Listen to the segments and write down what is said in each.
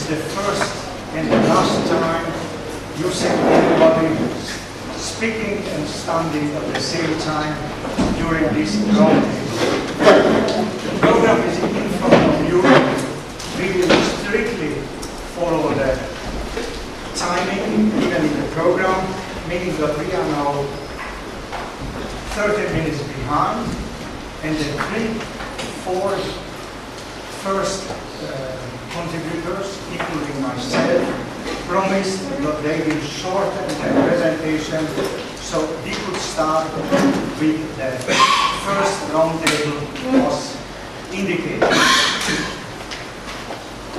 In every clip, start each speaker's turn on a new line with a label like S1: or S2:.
S1: the first and the last time you see anybody speaking and standing at the same time during this roundtable. The program is in front of you. We will strictly follow the timing, even in the program, meaning that we are now 30 minutes behind, and the 3-4 first contributors, including myself, promised that they will shorten their presentation so we could start with the first roundtable was indicated.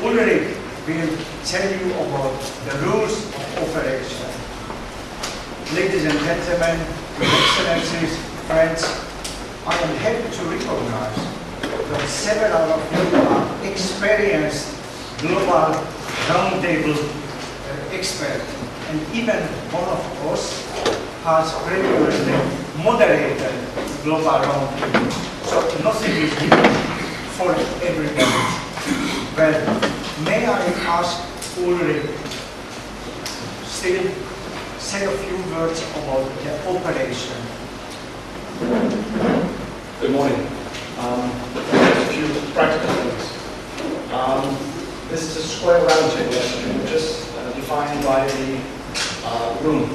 S1: Ulrich will tell you about the rules of operation. Ladies and gentlemen, your excellencies, friends, I am happy to recognize that several of you are experienced global roundtable experts, and even one of us has previously moderated global roundtable. So nothing is given for everybody. Well, may I ask Ulrich still say a few words about the operation?
S2: Good morning. A few practical things. This is a square round table, just defined by the room.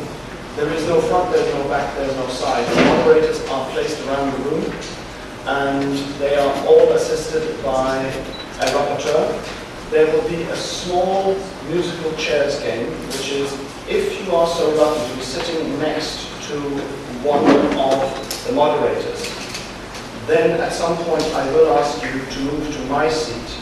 S2: There is no front, there's no back, there's no side. The moderators are placed around the room, and they are all assisted by a rapporteur. There will be a small musical chairs game, which is if you are so lucky to be sitting next to one of the moderators, then at some point I will ask you to move to my seat.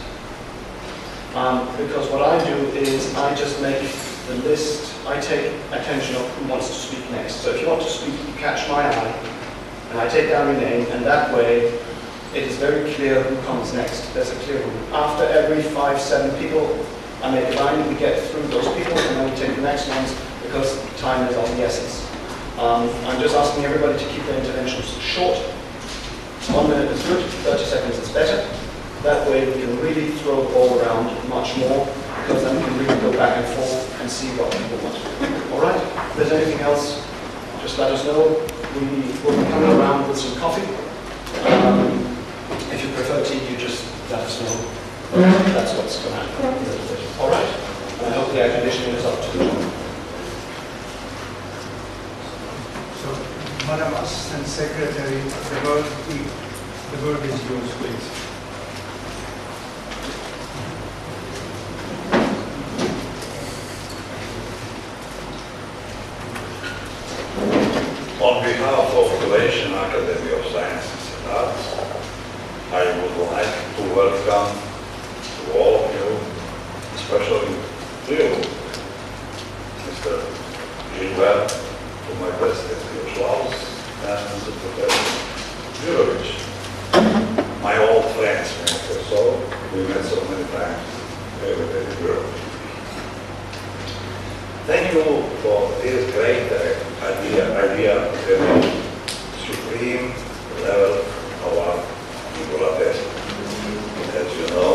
S2: Because what I do is I just make the list, I take attention of who wants to speak next. So if you want to speak, you catch my eye, and I take down your name, and that way it is very clear who comes next. There's a clear rule. After every 5-7 people, I make a line, we get through those people, and then we take the next ones, because time is of the essence. I'm just asking everybody to keep their interventions short. 1 minute is good, 30 seconds is better. That way we can really throw the ball around much more, because then we can really go back and forth and see what people want. All right? If there's anything else, just let us know. We will be coming around with some coffee. If you prefer tea, you just let us know. That's what's going to happen. All right? And I hope the air conditioning is up to the job.
S1: So, Madam Assistant Secretary, the word is yours, please.
S3: On behalf of the Croatian Academy of Sciences and Arts, I would like to welcome to all of you, especially to you, Mr. Gilbert, to my best Klaus, and Professor Jurovic, my old friends, so we met so many times every day in Europe. Thank you for this great idea of the supreme level of our Nikola Tesla. As you know,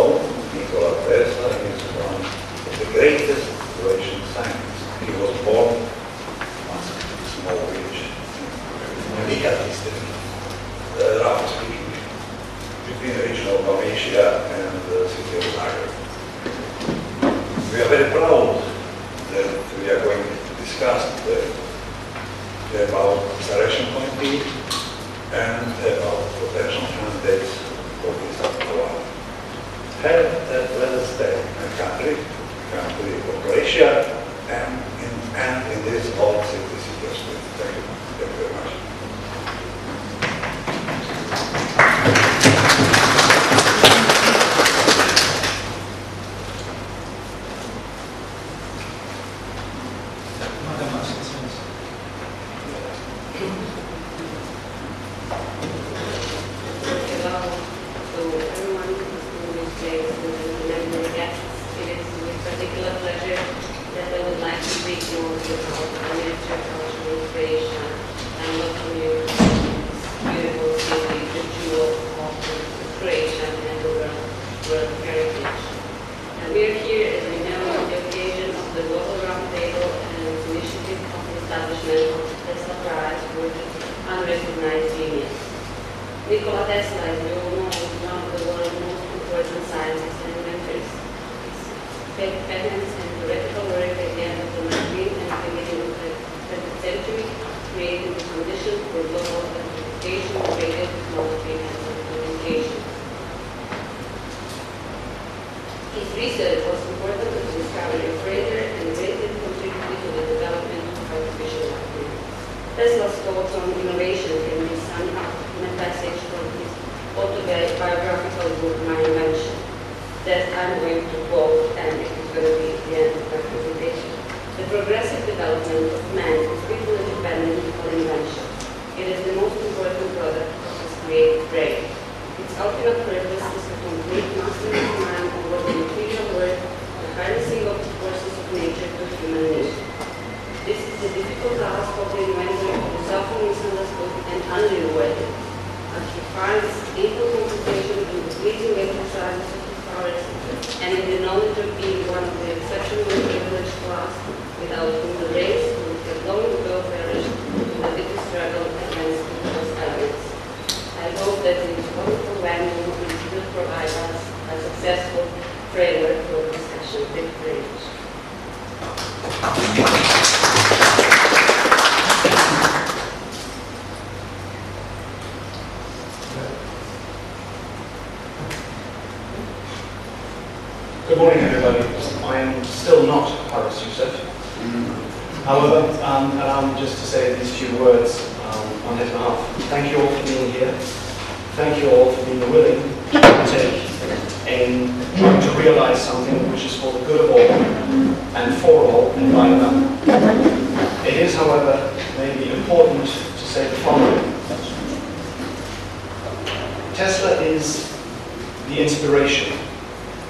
S3: Nikola Tesla is one of the greatest Croatian scientists. He was born in a small village in Nika district, roughly speaking, between the region of Dalmatia and the city of Zagreb. We are very proud that we are going to discuss about selection committee and about potential candidates for this award. Have that let us stay in a country of Croatia, and in this old city of Split. Thank you. Thank you very much.
S4: It is with particular pleasure that establishment of the Tesla Prize for the unrecognized genius. Nikola Tesla, as we all know, is one of the world's most important scientists and inventors. His patents and theoretical work at the end of the 19th and beginning of the 20th century created the conditions for global electrification of radio technology and telecommunication. His research was important to the discovery of radar and greatly contributed to the development of artificial intelligence. Tesla's thoughts on innovation can be summed up in a passage from his autobiographical book, My Invention, that I'm going to quote, and it is going to be the end of my presentation. The progressive development of man is vitally dependent on invention. It is the most important product of his creative brain. Its ultimate purpose is to complete mastery of man over the material world, the harnessing of the forces of nature to human needs. This is the difficult task of the inventor who is often misunderstood and unrewarded, as he finds equal compensation in the pleasing exercises of his powers and in the knowledge of being one of the exceptionally privileged class without whom the race would have long ago perished in the bitter struggle against those elements. I hope that this wonderful manual will provide us a successful framework for discussion. Thank you very much.
S2: Good morning, everybody. I am still not Haris Youssef. However, allow me just to say these few words on his behalf. Thank you all for being here. Thank you all for being willing to partake in trying to realize something which is for the good of all and for all and by none. It is, however, maybe important to say the following. Tesla is the inspiration.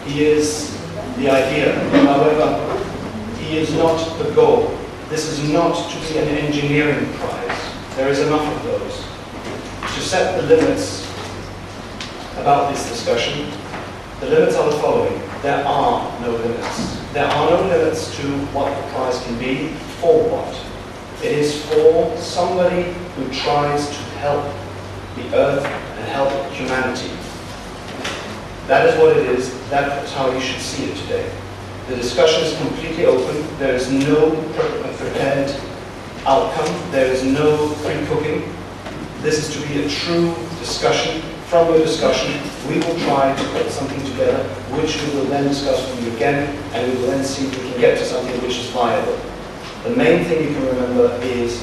S2: He is the idea. However, he is not the goal. This is not to be an engineering prize. There is enough of those. To set the limits about this discussion, the limits are the following. There are no limits. There are no limits to what the prize can be, for what. It is for somebody who tries to help the earth and help humanity. That is what it is. That's how you should see it today. The discussion is completely open. There is no prepared outcome. There is no pre-cooking. This is to be a true discussion. From the discussion, we will try to put something together, which we will then discuss with you again, and we will then see if we can get to something which is viable. The main thing you can remember is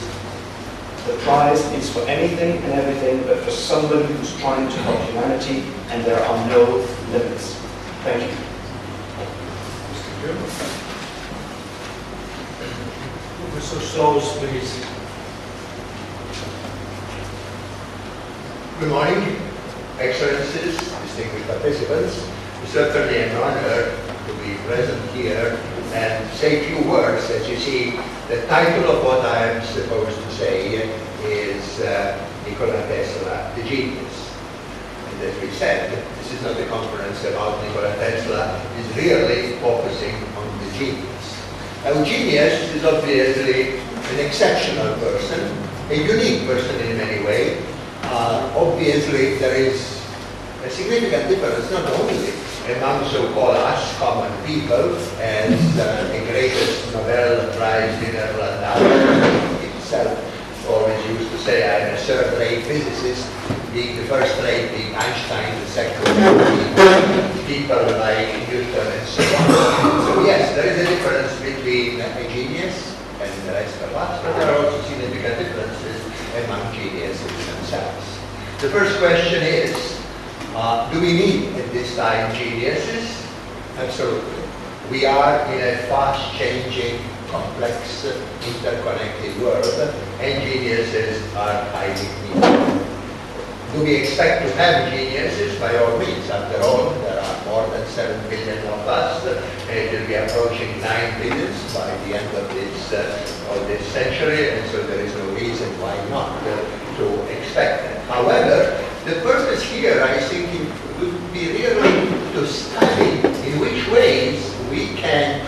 S2: the prize is for anything and everything, but for somebody who's trying to help humanity, and there are no limits. Thank you.
S1: Professor Strauss, please.
S5: Good morning, Excellencies, distinguished participants. It's certainly an honor to be present here and say a few words. As you see, the title of what I am supposed to say is Nikola Tesla, the genius. And as we said, this is not a conference about Nikola Tesla, it's really focusing on the genius. Now, genius is obviously an exceptional person, a unique person in many ways. Obviously, there is a significant difference not only among so-called us common people, as the greatest Nobel Prize winner Landau himself always used to say, I'm a third-rate physicist, being the first-rate being Einstein, the second-rate people like Newton and so on. So yes, there is a difference between a genius and the rest of us, but there are also significant differences among geniuses themselves. The first question is, do we need at this time geniuses? Absolutely. We are in a fast-changing, complex, interconnected world, and geniuses are highly needed. Do we expect to have geniuses? By all means. After all, there are more than 7 billion of us. It will be approaching 9 billion by the end of this century, and so there is no reason why not to expect that. However, the purpose here, I think, would be really to study in which ways we can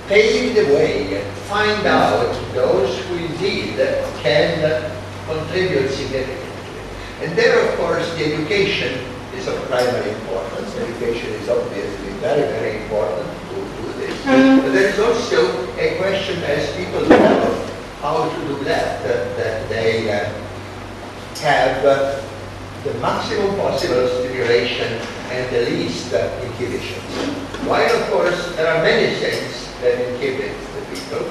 S5: pave the way and find out those who can contribute significantly. And there, of course, the education is of primary importance. Education is obviously very, very important to do this. But there is also a question as people develop how to do that, that they have the maximum possible stimulation and the least inhibitions. While, of course, there are many things that inhibit the people,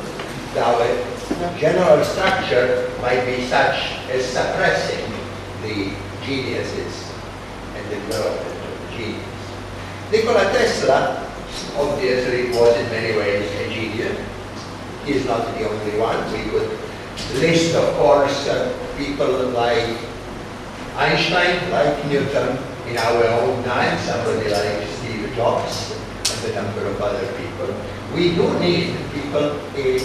S5: now a general structure might be such as suppressing the geniuses and the development of genius. Nikola Tesla obviously was in many ways a genius. He is not the only one. We could list, of course, people like Einstein, like Newton, in our own time, somebody like Steve Jobs, and a number of other people. We do need people in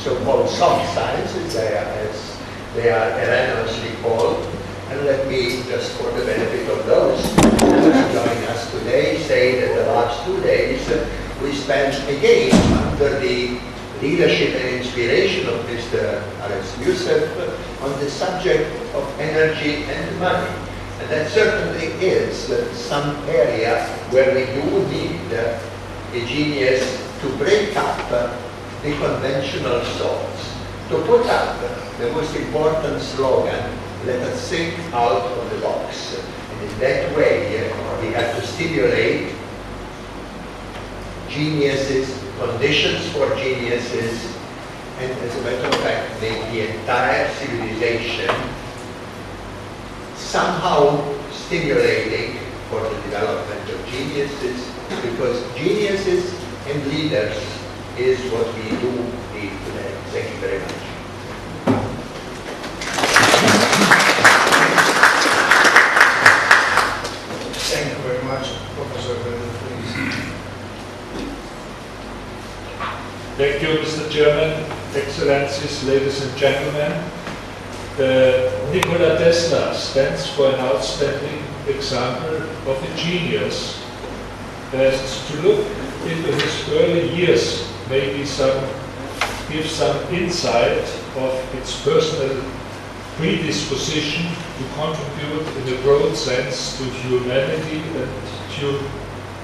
S5: so-called soft sciences, as they are erroneously called. And let me, just for the benefit of those who join us today, say that the last 2 days we spent again under the leadership and inspiration of Mr. Alex Youssef on the subject of energy and money. And that certainly is some area where we do need a genius to break up the conventional thoughts, to put up the most important slogan, let us think out of the box. And in that way, we have to stimulate geniuses, conditions for geniuses, and as a matter of fact, make the entire civilization somehow stimulating for the development of geniuses, because geniuses and leaders is what we do need today. Thank you very much.
S6: Thank you very much, Professor Brennan.
S7: Thank you, Mr. Chairman, Excellencies, ladies and gentlemen. Nikola Tesla stands for an outstanding example of a genius. To look into his early years maybe give some insight of its personal predisposition to contribute in a broad sense to humanity and to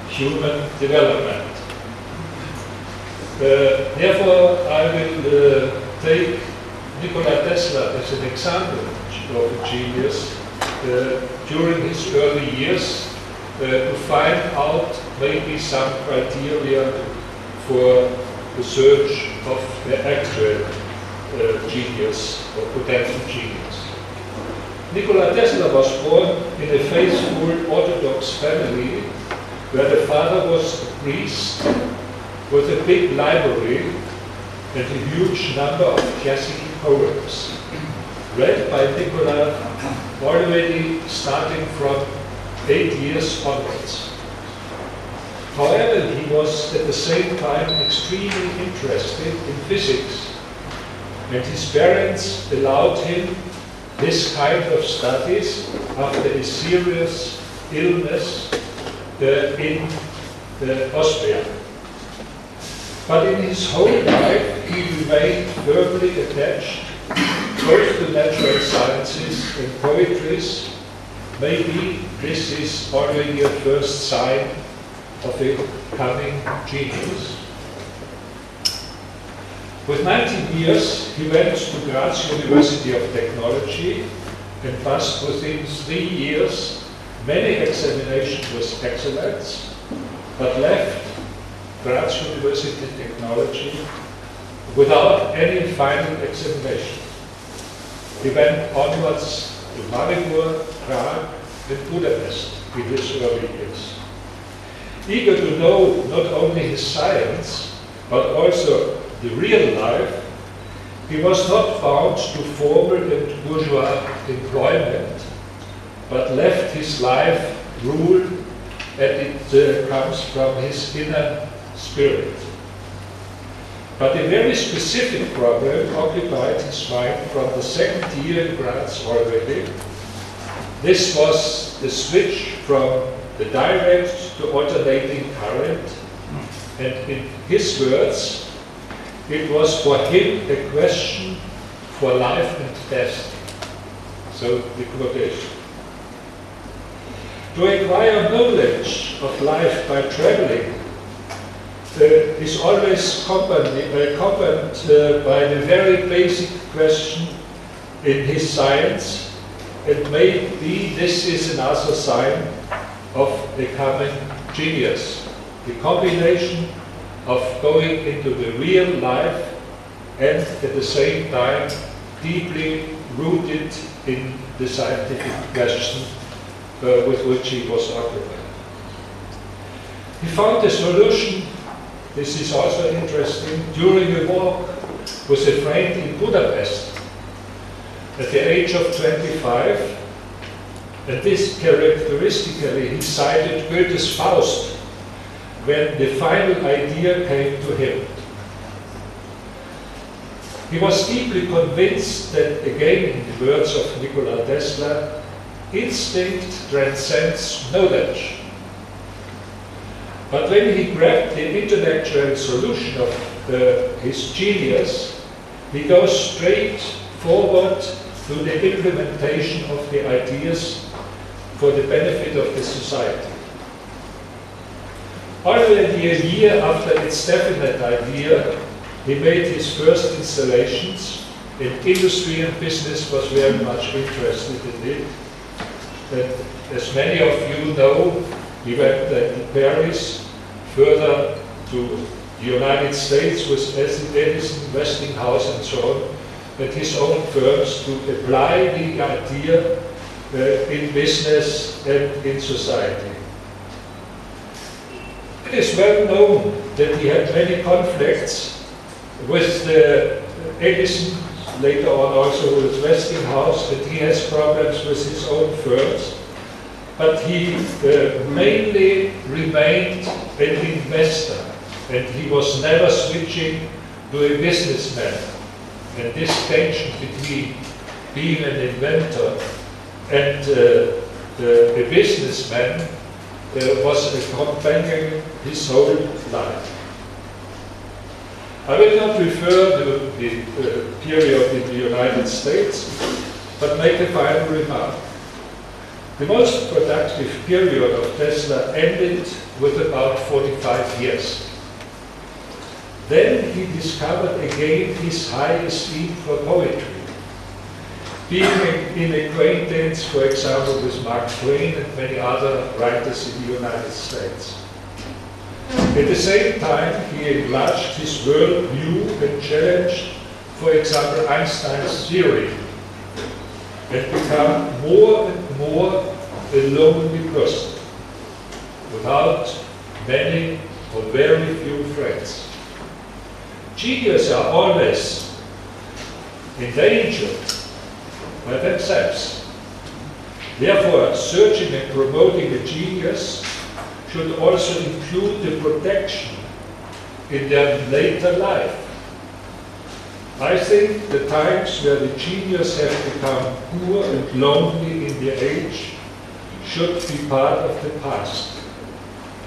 S7: human development. Therefore, I will take Nikola Tesla as an example of a genius during his early years to find out maybe some criteria for the search of the actual genius or potential genius. Nikola Tesla was born in a faithful Orthodox family where the father was a priest with a big library and a huge number of classical poems, read by Nikola already starting from 8 years onwards. However, he was at the same time extremely interested in physics, and his parents allowed him this kind of studies after a serious illness in Austria. But in his whole life, he remained firmly attached both to natural sciences and poetry. Maybe this is already a first sign of a coming genius. With 19 years, he went to Graz University of Technology and passed within 3 years many examinations with excellence, but left Graz University of Technology without any final examination. He went onwards to Maribor, Prague, and Budapest in his early years. Eager to know not only his science, but also the real life, he was not bound to formal and bourgeois employment, but left his life ruled, and it comes from his inner spirit. But a very specific problem occupied his mind from the second year in Graz already. This was the switch from the direct to alternating current, and in his words, it was for him a question for life and death. So the quotation. To acquire knowledge of life by traveling is always accompanied by the very basic question in his science, and maybe this is another sign of becoming genius. The combination of going into the real life and at the same time deeply rooted in the scientific question with which he was occupied. He found a solution, this is also interesting, during a walk with a friend in Budapest at the age of 25, and this characteristically he cited Goethe's Faust when the final idea came to him. He was deeply convinced that, again in the words of Nikola Tesla, instinct transcends knowledge. But when he grabbed the intellectual solution of his genius, he goes straight forward to the implementation of the ideas for the benefit of the society. Already a year after its definite idea, he made his first installations, and industry and business was very much interested in it. And as many of you know, he went to Paris, further to the United States with Edison, Westinghouse and so on, and his own firms to apply the idea in business and in society. It is well known that he had many conflicts with Edison, later on also with Westinghouse, and he has problems with his own firms. But he mainly remained an investor, and he was never switching to a businessman. And this tension between being an inventor and a businessman was accompanying his whole life. I will not refer to the period in the United States, but make a final remark. The most productive period of Tesla ended with about 45 years. Then he discovered again his high esteem for poetry, being in acquaintance, for example, with Mark Twain and many other writers in the United States. At the same time, he enlarged his worldview and challenged, for example, Einstein's theory, and become more and more a lonely person, without many or very few friends. Geniuses are always endangered by themselves. Therefore, searching and promoting a genius should also include the protection in their later life. I think the times where the genius have become poor and lonely in their age should be part of the past.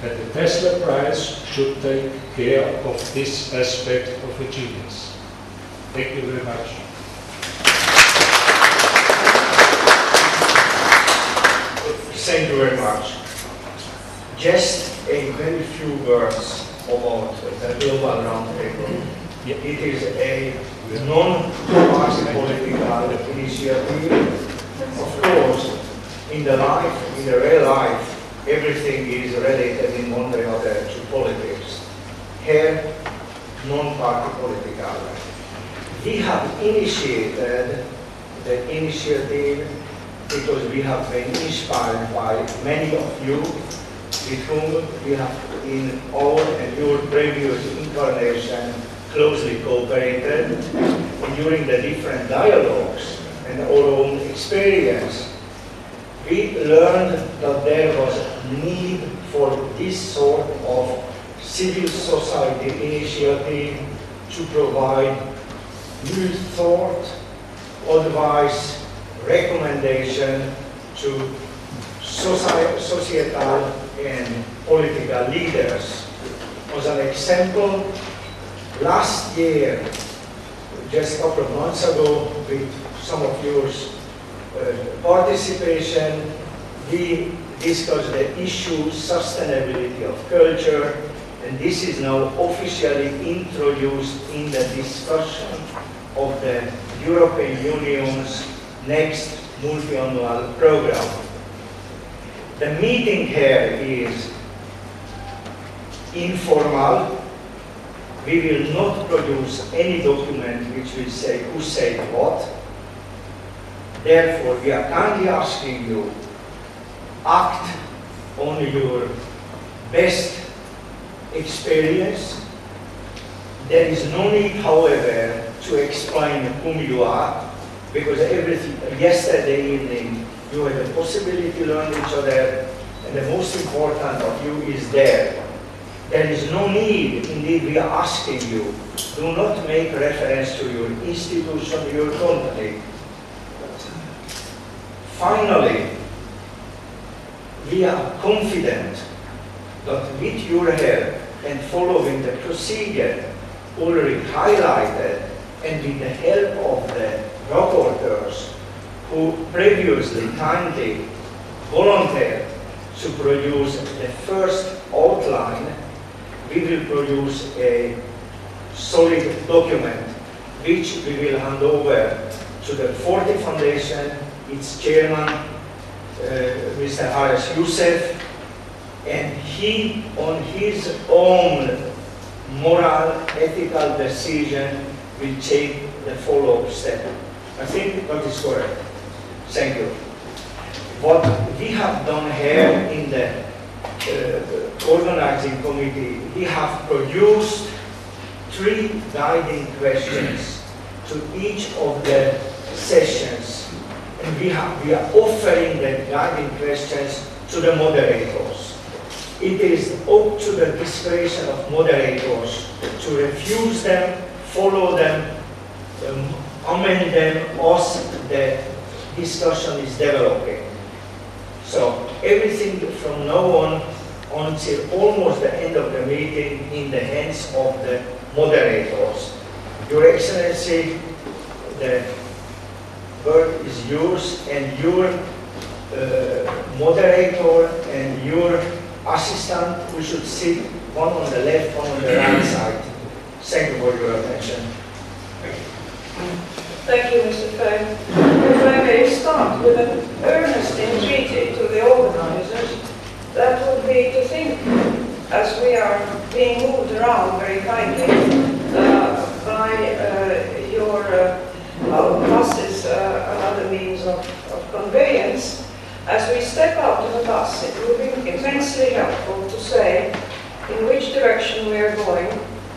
S7: And the Tesla Prize should take care of this aspect of a genius. Thank you very much.
S1: Thank you very much. Just a very few words about the Global Roundtable.
S7: Yeah.
S1: It is a non-party political initiative. Of course, in the real life, everything is related in one way or other to politics. Here, non-party political. We have initiated the initiative because we have been inspired by many of you with whom we have in our and your previous incarnation closely cooperated during the different dialogues and our own experience. We learned that there was need for this sort of civil society initiative to provide new thought, advice, recommendation to societal and political leaders. As an example, last year, just a couple of months ago with some of your participation. We discussed the issue sustainability of culture, and this is now officially introduced in the discussion of the European Union's next multi-annual program. The meeting here is informal. We will not produce any document which will say who said what. Therefore, we are kindly asking you, act on your best experience. There is no need, however, to explain whom you are, because yesterday evening you had the possibility to learn each other, and the most important of you is there. There is no need, indeed we are asking you, do not make reference to your institution, your company. Finally, we are confident that with your help and following the procedure already highlighted, and with the help of the rapporteurs who previously kindly volunteered to produce the first outline, we will produce a solid document which we will hand over to the Forte Foundation, its chairman, Mr. Haris Youssef, and he, on his own moral, ethical decision, will take the follow-up step. I think that is correct. Thank you. What we have done here in the organizing committee, we have produced 3 guiding questions to each of the sessions, and we are offering the guiding questions to the moderators. It is up to the discretion of moderators to refuse them, follow them, amend them as the discussion is developing. So everything from now on until almost the end of the meeting in the hands of the moderators. Your Excellency, the word is yours, and your moderator and your assistant, who should sit one on the left, one on the right side. Thank you for your attention.
S8: Thank you, Mr. Fay. If I may start with an earnest entreaty to the organizers, that would be to think, as we are being moved around very kindly by your buses and other means of conveyance, as we step out of the bus, it would be immensely helpful to say in which direction we are going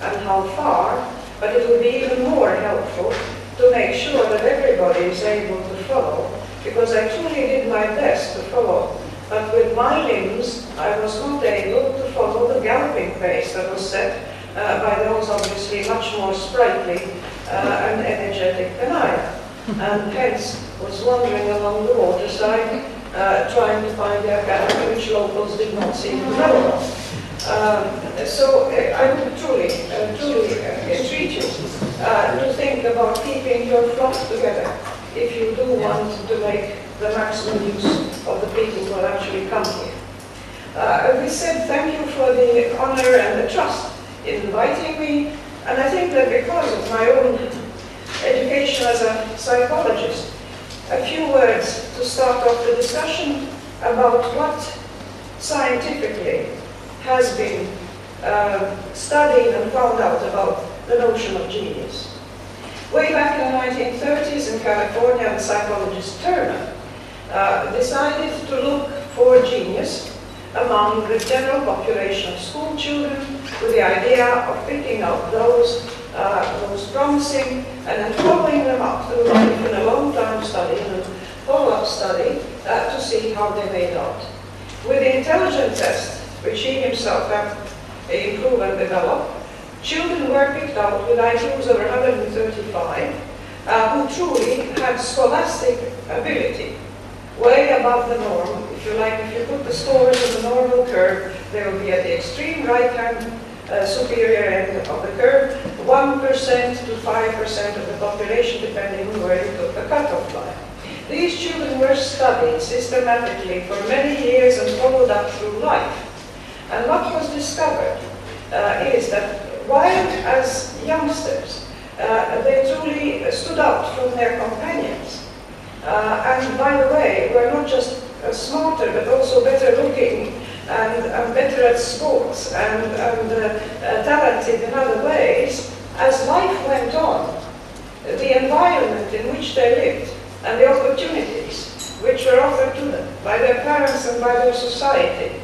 S8: and how far, but it would be even more helpful to make sure that everybody is able to follow, because I truly did my best to follow, but with my limbs I was not able to follow the galloping pace that was set by those obviously much more sprightly and energetic than I am, and hence was wandering along the waterside trying to find the academy which locals did not seem to know of. So I would truly entreat you to think about keeping your flock together if you do want to make the maximum use of the people who will actually come here. We said thank you for the honor and the trust in inviting me, and I think that because of my own education as a psychologist, a few words to start off the discussion about what scientifically has been studied and found out about the notion of genius. Way back in the 1930s in California, the psychologist Turner decided to look for genius among the general population of school children, with the idea of picking out those promising and then following them up through life in a long-term study and a follow-up study to see how they made out. With the intelligence test, which he himself had improved and developed, children were picked out with IQs over 135 who truly had scholastic ability, way above the norm. If you like, if you put the scores in the normal curve, they will be at the extreme right-hand superior end of the curve, 1% to 5% of the population, depending on where you took the cutoff line. These children were studied systematically for many years and followed up through life. And what was discovered is that while as youngsters they truly stood out from their companions, and by the way, were not just smarter but also better looking and better at sports and talented in other ways, as life went on, the environment in which they lived and the opportunities which were offered to them by their parents and by their society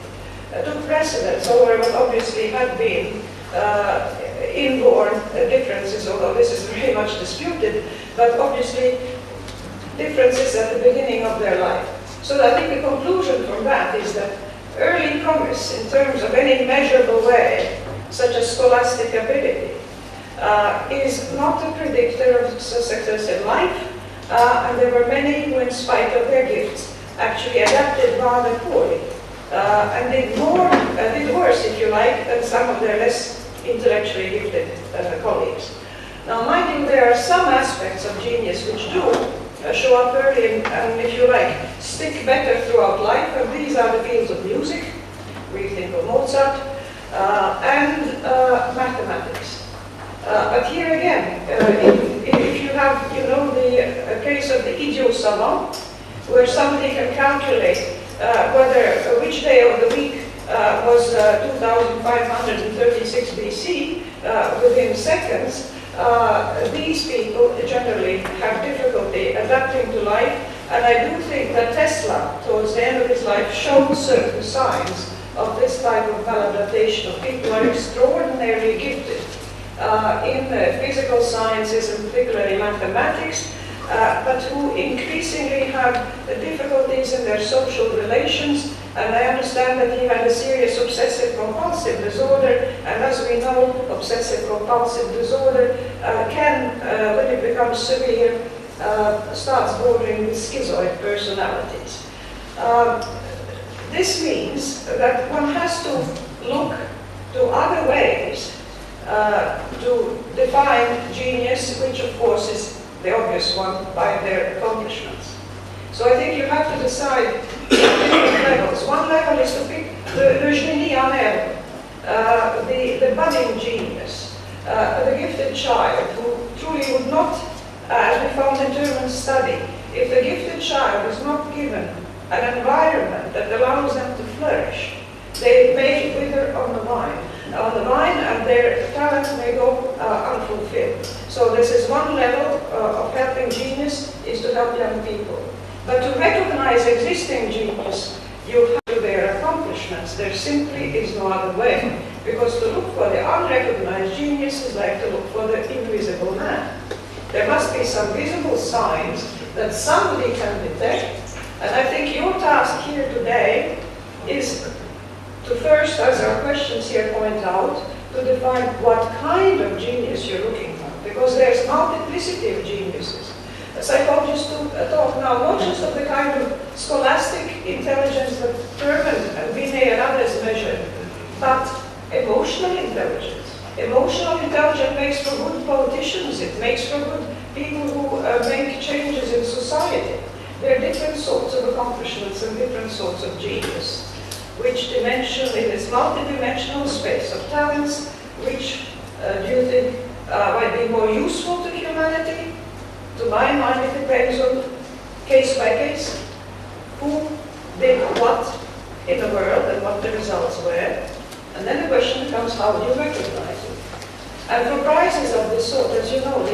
S8: took precedence over what obviously had been inborn differences, although this is very much disputed, but obviously differences at the beginning of their life. So I think the conclusion from that is that early promise in terms of any measurable way, such as scholastic ability, is not a predictor of success in life, and there were many who, in spite of their gifts, actually adapted rather poorly, and did worse, if you like, than some of their less intellectually gifted colleagues. Now, mind you, there are some aspects of genius which do show up early and, if you like, stick better throughout life, and these are the fields of music, we think of Mozart, and mathematics. But here again, if you have, you know, the case of the idiot savant, where somebody can calculate which day of the week was 2536 BC within seconds, these people generally have difficulty adapting to life, and I do think that Tesla, towards the end of his life, showed certain signs of this type of maladaptation of people who are extraordinarily gifted in physical sciences and particularly mathematics, but who increasingly have difficulties in their social relations. And I understand that he had a serious obsessive-compulsive disorder, and as we know, obsessive-compulsive disorder can, when it becomes severe, starts bordering with schizoid personalities. This means that one has to look to other ways to define genius, which of course is the obvious one, by their accomplishments. So I think you have to decide different levels. One level is to pick le génie en herbe, the budding genius, the gifted child who truly would not, as we found in German study, if the gifted child is not given an environment that allows them to flourish, they may wither on the vine, and their talent may go unfulfilled. So this is one level of helping genius, is to help young people. But to recognize existing genius, you have to their accomplishments. There simply is no other way. Because to look for the unrecognized genius is like to look for the invisible man. There must be some visible signs that somebody can detect. And I think your task here today is to first, as our questions here point out, to define what kind of genius you're looking for. Because there's multiplicity of geniuses. Psychologists talk now not just of the kind of scholastic intelligence that Thurman and Binet and others measured, but emotional intelligence. Emotional intelligence makes for good politicians, it makes for good people who make changes in society. There are different sorts of accomplishments and different sorts of genius. Which dimension in this multidimensional space of talents, which do you think might be more useful to humanity? To my mind, it depends on case by case, who did what in the world and what the results were. And then the question becomes, how do you recognize it? And for prizes of this sort, as you know,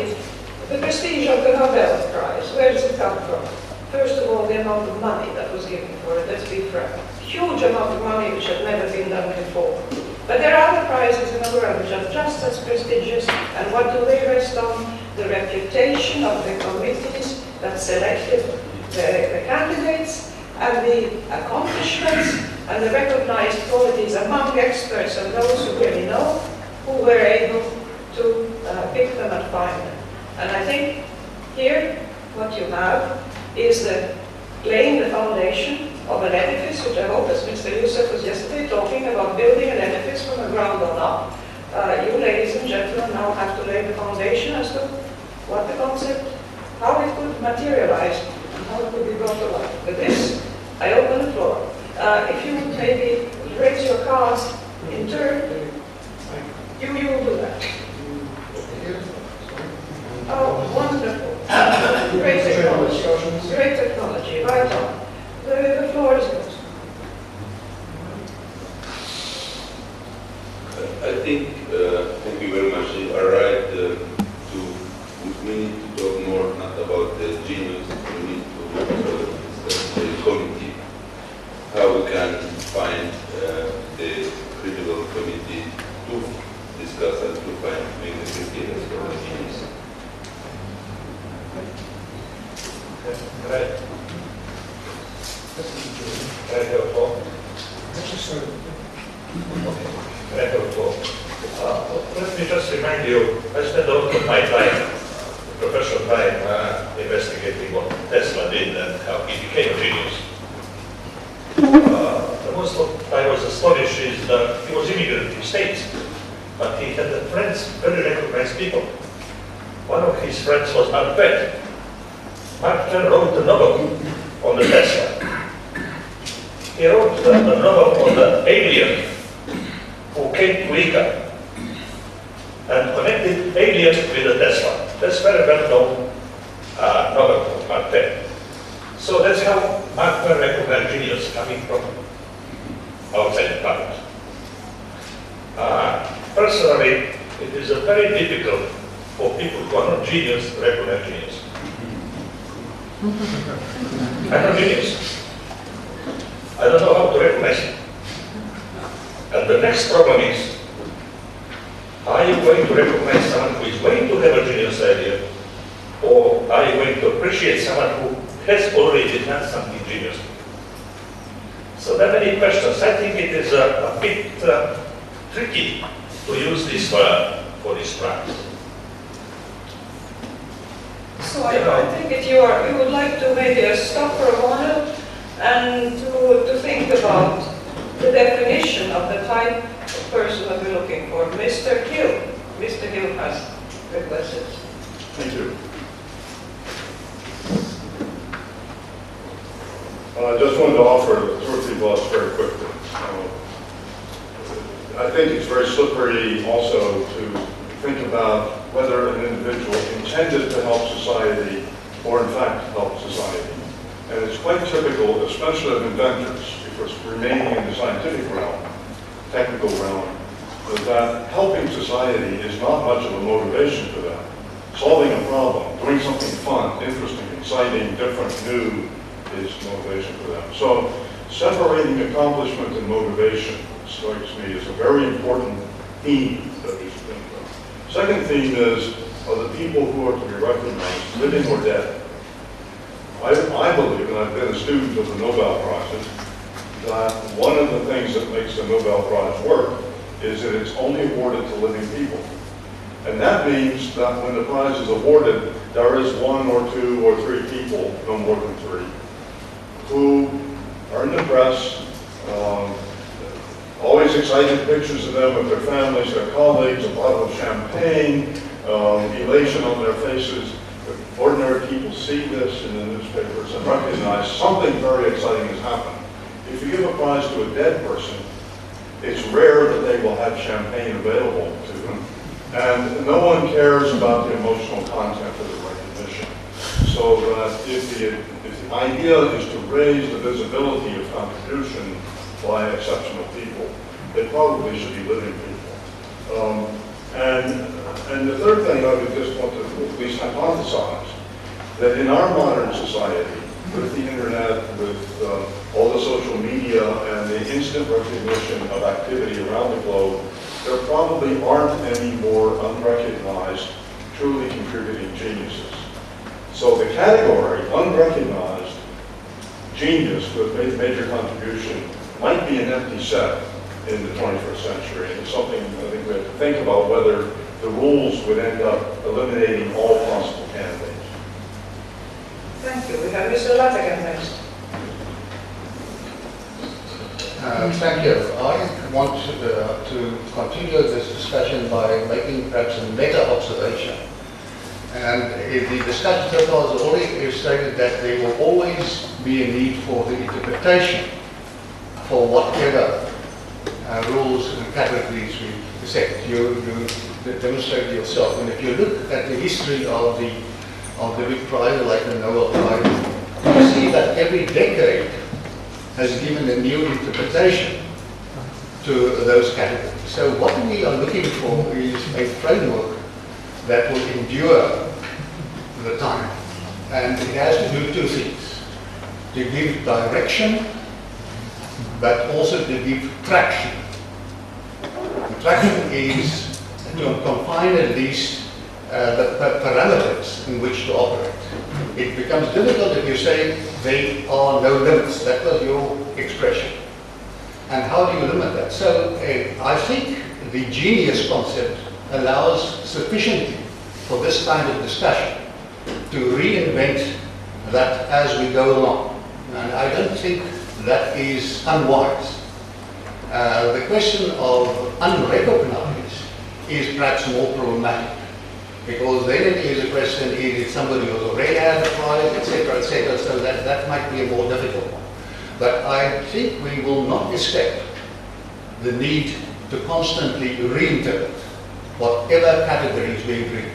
S8: the prestige of the Nobel Prize, where does it come from? First of all, the amount of money that was given for it, let's be frank. Huge amount of money which had never been done before. But there are other prizes in the world which are just as prestigious, and what do they rest on? The reputation of the committees that selected the candidates, and the accomplishments, and the recognized qualities among experts and those who really know, who were able to pick them and find them. And I think here, what you have is laying the foundation of an edifice, which I hope, as Mr. Youssef was yesterday talking about building an edifice from the ground on up, You, ladies and gentlemen, now have to lay the foundation as to what the concept, how it could materialize, and how it could be brought to life. With this, I open the floor. If you would maybe raise your cards in turn, you will do that. Oh, wonderful. Great technology. Great technology. Right on. The floor is yours.
S9: I think, thank you very much. You are right we need to talk more not about the genius, we need to discuss the committee, how we can find the critical committee to discuss and to find make the criteria for the genius.
S3: Right. Right, your floor. Let me just remind you, I spent a lot of my time, professional time, investigating what Tesla did and how he became a genius. The most I was astonished is that he was immigrant in the States, but he had friends, very recognized people. One of his friends was Mark Twain. Mark Twain wrote a novel on the Tesla. He wrote a novel on the alien who came to Ica and connected alien with the Tesla. That's very well-known novel of Mark Twain. So that's how Mark Twain recognized genius coming from outside the planet. Personally, it is very difficult for people who are not genius to recognize genius. I'm not genius. I don't know how to recognize it. And the next problem is, are you going to recognize someone who is going to have a genius idea, or are you going to appreciate someone who has already done something genius? So there are many questions. I think it is a bit tricky to use this for this practice.
S8: So I think that you would like to maybe stop for a moment and to think about the definition of the type of person that we're looking for. Mr. Gill. Mr. Gill has requested.
S10: Thank you. I just wanted to offer 2 or 3 thoughts very quickly. I think it's very slippery also to think about whether an individual intended to help society or in fact help society. And it's quite typical, especially of inventors, because remaining in the scientific realm, technical realm, that helping society is not much of a motivation for them. Solving a problem, doing something fun, interesting, exciting, different, new, is motivation for them. So separating accomplishment and motivation strikes me as a very important theme that we should think about. Second theme is, are the people who are to be recognized living or dead? I believe, and I've been a student of the Nobel Prizes, that one of the things that makes the Nobel Prize work is that it's only awarded to living people. And that means that when the prize is awarded, there is 1 or 2 or 3 people, no more than 3, who are in the press, always excited pictures of them with their families, their colleagues, a bottle of champagne, elation on their faces. Ordinary people see this in the newspapers and recognize something very exciting has happened. If you give a prize to a dead person, it's rare that they will have champagne available to them. And no one cares about the emotional content of the recognition. So if the idea is to raise the visibility of contribution by exceptional people, they probably should be living people. And the third thing I would just want to at least hypothesize, that in our modern society, with the internet, with all the social media and the instant recognition of activity around the globe, there probably aren't any more unrecognized, truly contributing geniuses. So the category, unrecognized genius who have made a major contribution, might be an empty set in the 21st century. And it's something I think we have to think about, whether the rules would end up eliminating all possible candidates.
S8: Thank you. We have Mr. Lattigan next.
S5: Thank you. I want to continue this discussion by making perhaps a meta observation. And the discussion so far has already illustrated that there will always be a need for the interpretation for whatever rules and categories we set. You demonstrated yourself. And if you look at the history of the big prize, like the Nobel Prize, you see that every decade has given a new interpretation to those categories. So what we are looking for is a framework that will endure the time. And it has to do two things: to give direction, but also to give traction. And traction is to confine at least the parameters in which to operate. It becomes difficult if you say there are no limits. That was your expression. And how do you limit that? So I think the genius concept allows sufficiently for this kind of discussion to reinvent that as we go along. And I don't think that is unwise. The question of unrecognized is perhaps more problematic, because then it is a question, is it somebody who's already had the prize, etc., so that might be a more difficult one. But I think we will not escape the need to constantly reinterpret whatever categories we agree.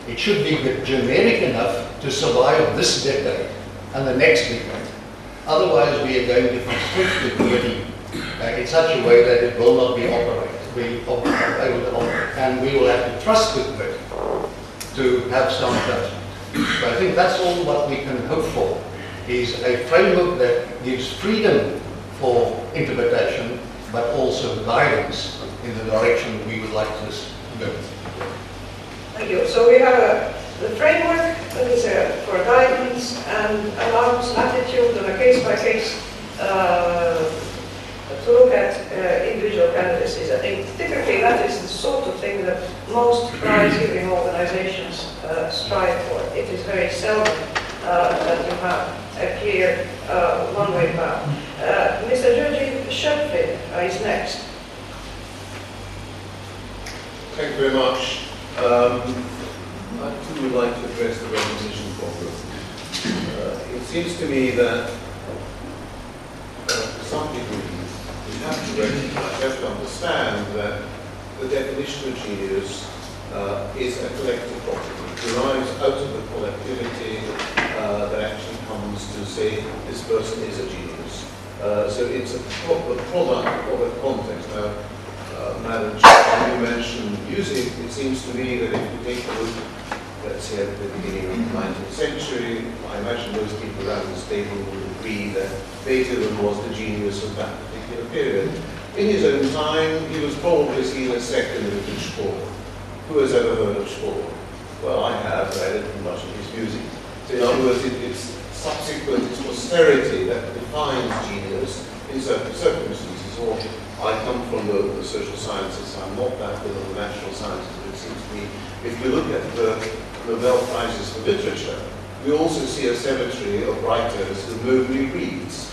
S5: It should be generic enough to survive this decade and the next decade. Otherwise, we are going to constrict the committee in such a way that it will not be able to operate, and we will have to trust the committee to have some judgment. So I think that's all what we can hope for, is a framework that gives freedom for interpretation, but also guidance in the direction we would like this to go.
S8: Thank you. So we have the framework that is for guidance and allows latitude on a case-by-case to look at individual candidacies. I think typically that is the sort of thing that most prize-giving organizations strive for. It is very seldom that you have a clear one-way path. Mr. Georgi Shepflin is next.
S11: Thank you very much. I too would like to address the recognition problem. It seems to me that to some degree we have to recognize, have to understand that the definition of genius is a collective property. It derives out of the collectivity that actually comes to say this person is a genius. So it's a product of a context. Now, Madam Chair, you mentioned music. It seems to me that if you take a look, let's say at the beginning of the 19th century, I imagine most people around this table would agree that Beethoven was the genius of that particular period. In his own time, he was probably seen as second in the score. Who has ever heard of score? Well, I have. I didn't much of his music. So in other words, it's subsequent, it's posterity that defines genius in certain circumstances. Or I come from the social sciences, I'm not that good on the natural sciences, but it seems to me, if you look at the Nobel Prizes for literature, we also see a cemetery of writers who nobody reads,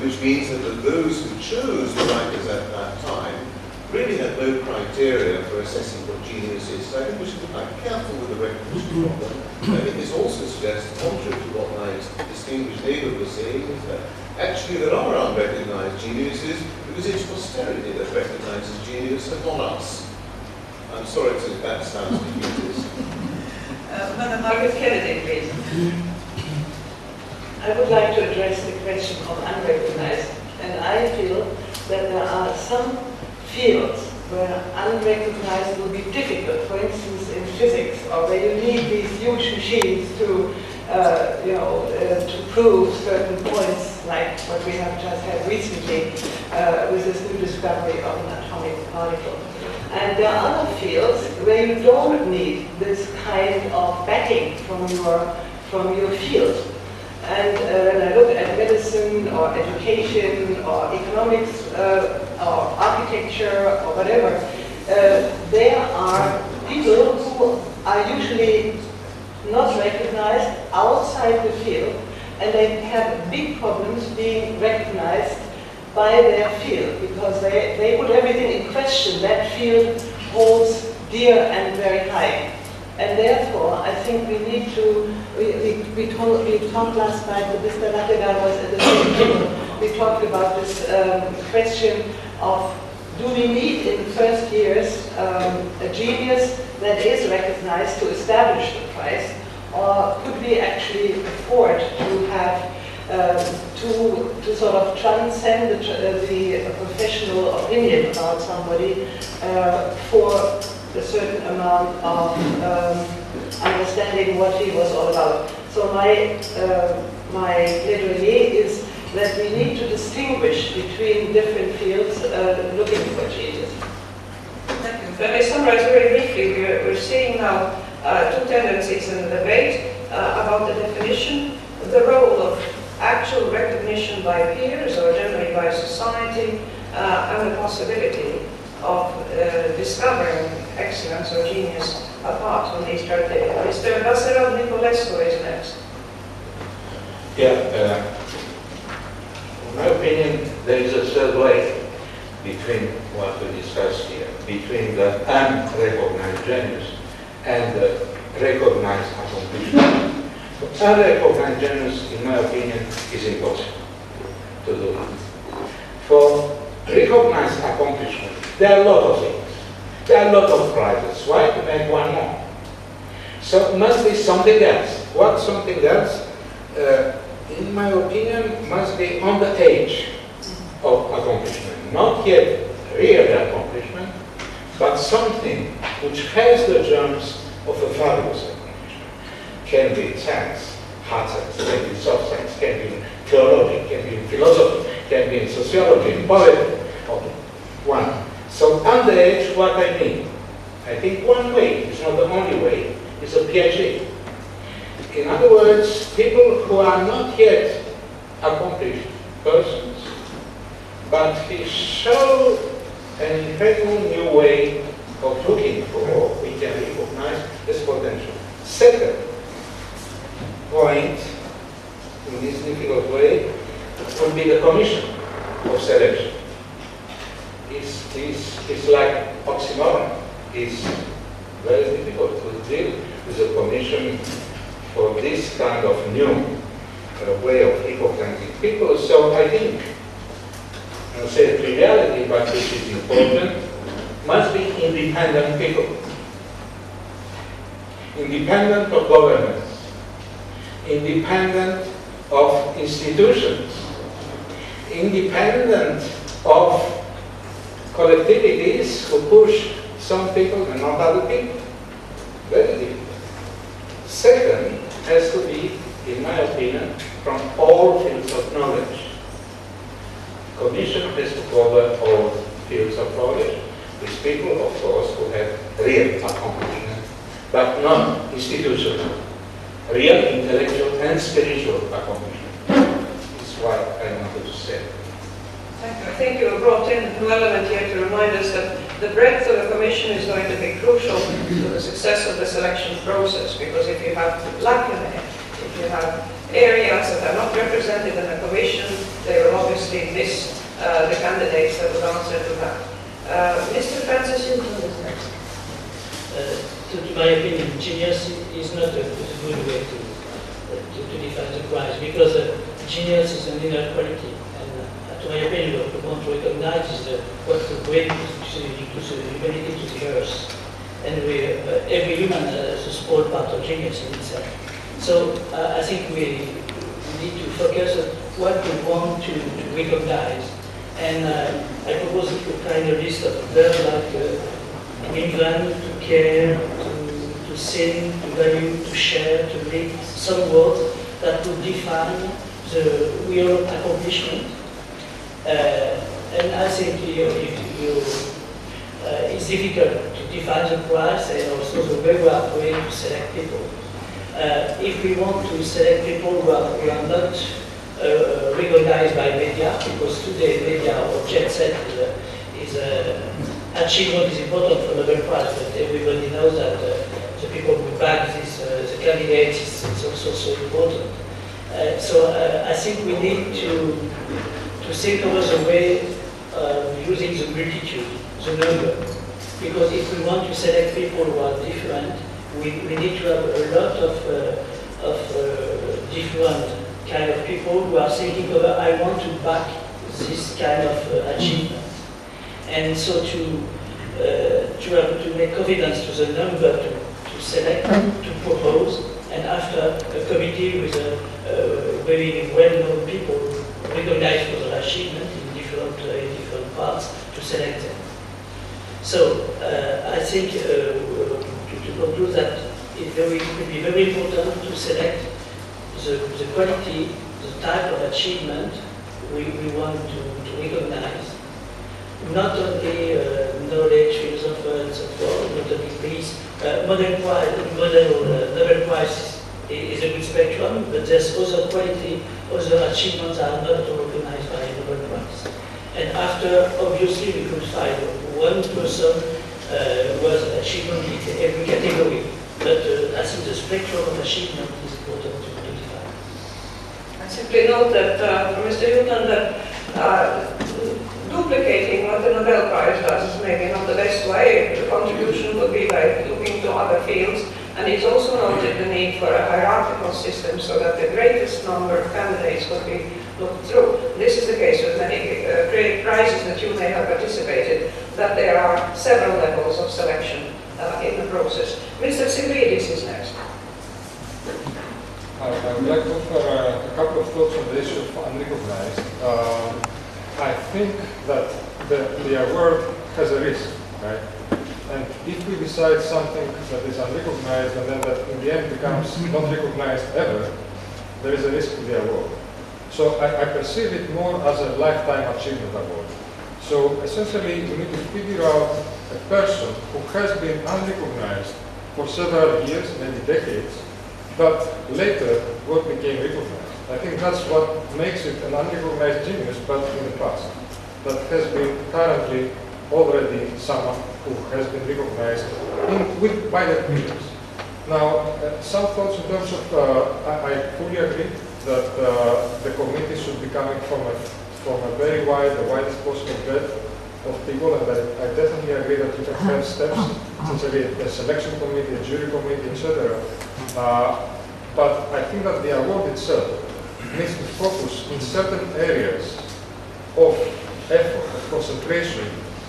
S11: which means that those who chose the writers at that time really had no criteria for assessing what genius is. So I think we should be quite careful with the recognition problem. I think this also suggests, contrary to what my distinguished neighbour was saying, is that actually there are unrecognized geniuses because it's posterity that recognizes genius and not us. I'm sorry that sounds defeatist.
S8: Madam Margaret Kennedy, please.
S12: I would like to address the question of unrecognized, and I feel that there are some fields where unrecognized will be difficult. For instance, in physics, or where you need these huge machines to, to prove certain points, like what we have just had recently with this new discovery of an atomic particle. And there are other fields where you don't need this kind of backing from your field. And when I look at medicine or education or economics or architecture or whatever, there are people who are usually not recognized outside the field, and they have big problems being recognized by their field, because they put everything in question. That field holds dear and very high. And therefore, I think we need to, we talked last night, but Mr. Lattegar was at the same table. We talked about this question of, do we need in the first years a genius that is recognized to establish the prize, or could we actually afford to have to sort of transcend the professional opinion about somebody for a certain amount of understanding what he was all about. So my plaidoyer is that we need to distinguish between different fields looking for genius.
S8: Thank you. Let me summarize very briefly. We're seeing now two tendencies in the debate about the definition, the role of actual recognition by peers or generally by society, and the possibility of discovering excellence or genius apart from these criteria. Mr. Basarab Nicolescu is next.
S5: Yeah, in my opinion, there is a third way between what we discussed here, between the unrecognized genius and the recognized accomplishment. Unrecognized genius, in my opinion, is impossible to do. For recognized accomplishment, there are a lot of things. There are a lot of prizes. Why to make one more? So it must be something else. What something else? In my opinion, must be on the edge of accomplishment. Not yet real accomplishment, but something which has the germs of a fabulous accomplishment. Can be science, hard science, can be soft science, can be in theology, can be in philosophy, can be in sociology, in poetry. Okay. One. So on the edge, what I mean? I think one way, it's not the only way, is a PhD. In other words, people who are not yet accomplished persons, but who show an incredible new way of looking for what we can recognize as potential. Second point, in this difficult way, would be the commission of selection. It's like oxymoron. It's very difficult to deal with a commission for this kind of new way of recognizing people. So I think, I don't say triviality, but which is important, must be independent people. Independent of governments. Independent of institutions. Independent of collectivities who push some people and not other people. Very difficult. Second, has to be, in my opinion, from all fields of knowledge. Commission has to cover all fields of knowledge, with people, of course, who have real accomplishment, but not institutional. Real intellectual and spiritual accomplishment. That's what I wanted to say.
S8: Thank you. I think you brought in an element here to remind us that the breadth of the commission is going to be crucial to the success of the selection process, because if you have lacunae, if you have areas that are not represented in the commission, they will obviously miss the candidates that would answer to that. Mr. Francis Newton is next.
S13: To my opinion, genius is not a good way to define the prize, because genius is an inner quality. To my opinion, what we want to recognize is what we bring to humanity, to the earth. And every human has a small part of genius in itself. So I think we need to focus on what we want to recognize. And I propose that we find a list of verbs like to invent, to care, to sing, to value, to share, to read, some words that would define the real accomplishment. And I think it's difficult to define the price and also the regular way to select people. If we want to select people who are not recognized by media, because today media or jet set is achievement is important for Nobel Prize, but everybody knows that the people who back the candidates is also so important. So I think we need to to think over the way using the multitude, the number. Because if we want to select people who are different, we need to have a lot of different kind of people who are thinking over, I want to back this kind of achievement. And so to make confidence to the number to select, to propose, and after a committee with very well-known people recognized for their achievement in different parts to select them. So I think to conclude that it will be very important to select the quality, the type of achievement we want to recognize. Not only knowledge, philosopher, and so forth, not only peace. Nobel Prize is a good spectrum, but there's other quality, other achievements that are not recognized by Nobel Prize. And after, obviously, we could find one person who has an achievement in every category. But I think the spectrum of achievement is important to define.
S8: I simply note that from Mr. Newton that duplicating what the Nobel Prize does is maybe not the best way. The contribution would be by looking to other fields, and he's also noted the need for a hierarchical system so that the greatest number of candidates would be looked through. This is the case with many great prizes that you may have participated, that there are several levels of selection in the process. Mr. Sigridis is next.
S14: I would like to offer a couple of thoughts on the issue of unrecognized. I think that the award has a risk, right? And if we decide something that is unrecognized and then that in the end becomes not recognized ever, there is a risk to the award. So I perceive it more as a lifetime achievement award. So essentially, we need to figure out a person who has been unrecognized for several years, maybe decades, but later what became recognized. I think that's what makes it an unrecognized genius, but in the past. That has been currently already someone who has been recognized by their peers. Now, some thoughts in terms of, I fully agree that the committee should be coming from a very wide, the widest possible breadth of people, and I definitely agree that you can have steps, essentially a selection committee, a jury committee, etc. But I think that the award itself needs to focus in certain areas of effort, of concentration,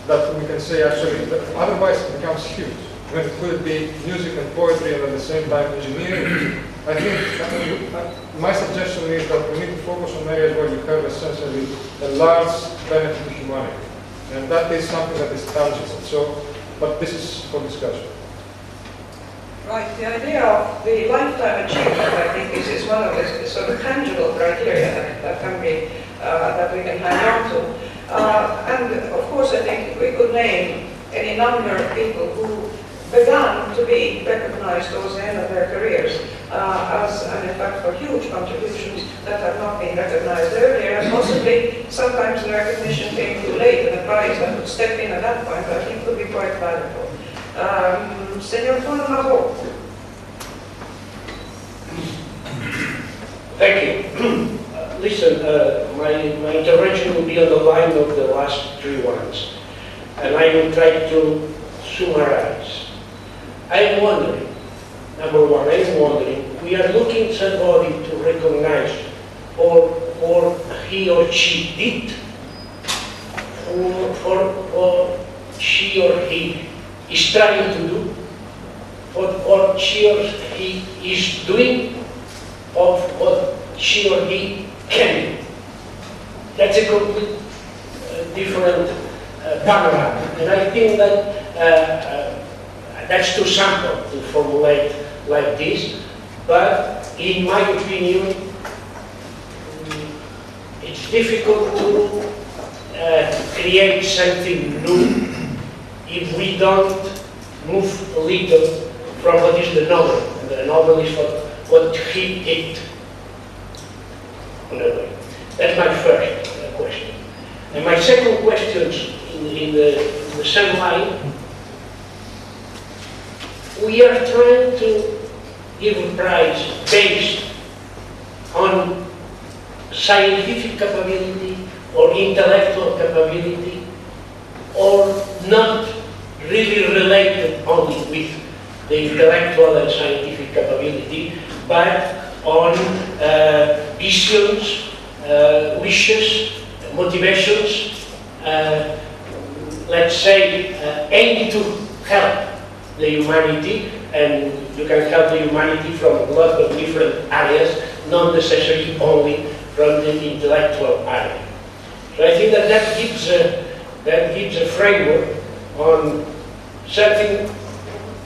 S14: that we can say actually, that otherwise it becomes huge. When could it be music and poetry and at the same time engineering? I think my suggestion is that we need to focus on areas where you have essentially a large benefit to humanity. And that is something that is tangible. So, but this is for discussion.
S8: Right, the idea of the lifetime achievement, I think, is one of the sort of tangible criteria that can be, that we can hang on to. And of course, I think we could name any number of people who began to be recognized towards the end of their careers as an effect for huge contributions that have not been recognized earlier, and possibly sometimes the recognition came too late and the prize that would step in at that point, I think would be quite valuable. Senor Juan Majo.
S15: Thank you. Listen, my intervention will be on the line of the last three ones, and I will try to summarize. I am wondering, number one, I am wondering, we are looking somebody to recognize or he or she did, or she or he is trying to do, or she or he is doing, of what she or he can do. That's a complete different panorama. And I think that that's too simple to formulate like this, but in my opinion, it's difficult to create something new if we don't move a little from what is the novel. And the novel is what he ate. That's my first question. And my second question in the same line, we are trying to give a prize based on scientific capability or intellectual capability, or not really related only with the intellectual and scientific capability, but on visions, wishes, motivations, let's say, aim to help the humanity, and you can help the humanity from a lot of different areas, not necessarily only from the intellectual area. So I think that that gives a framework on something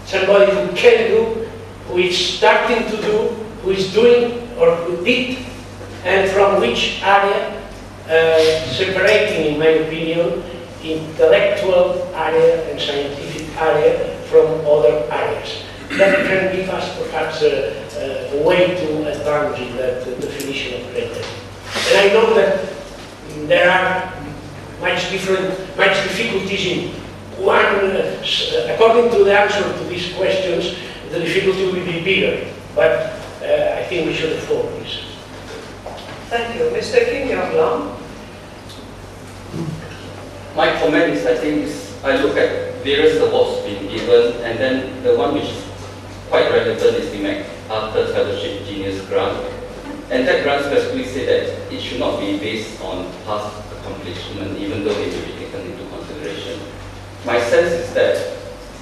S15: somebody who can do, who is starting to do, who is doing or who did, and from which area, separating, in my opinion, intellectual area and scientific area from other areas. That can give us perhaps a way to advance in that definition of greatness. And I know that there are much difficulties in one, according to the answer to these questions, the difficulty will be bigger, but I think we should afford this.
S8: Thank you. Mr. Kim Yong-lam.
S16: My comment is, I think, I look at various awards being given, and then the one which is quite relevant is the MacArthur Fellowship Genius Grant. And that grant specifically said that it should not be based on past accomplishment, even though they will be taken into consideration. My sense is that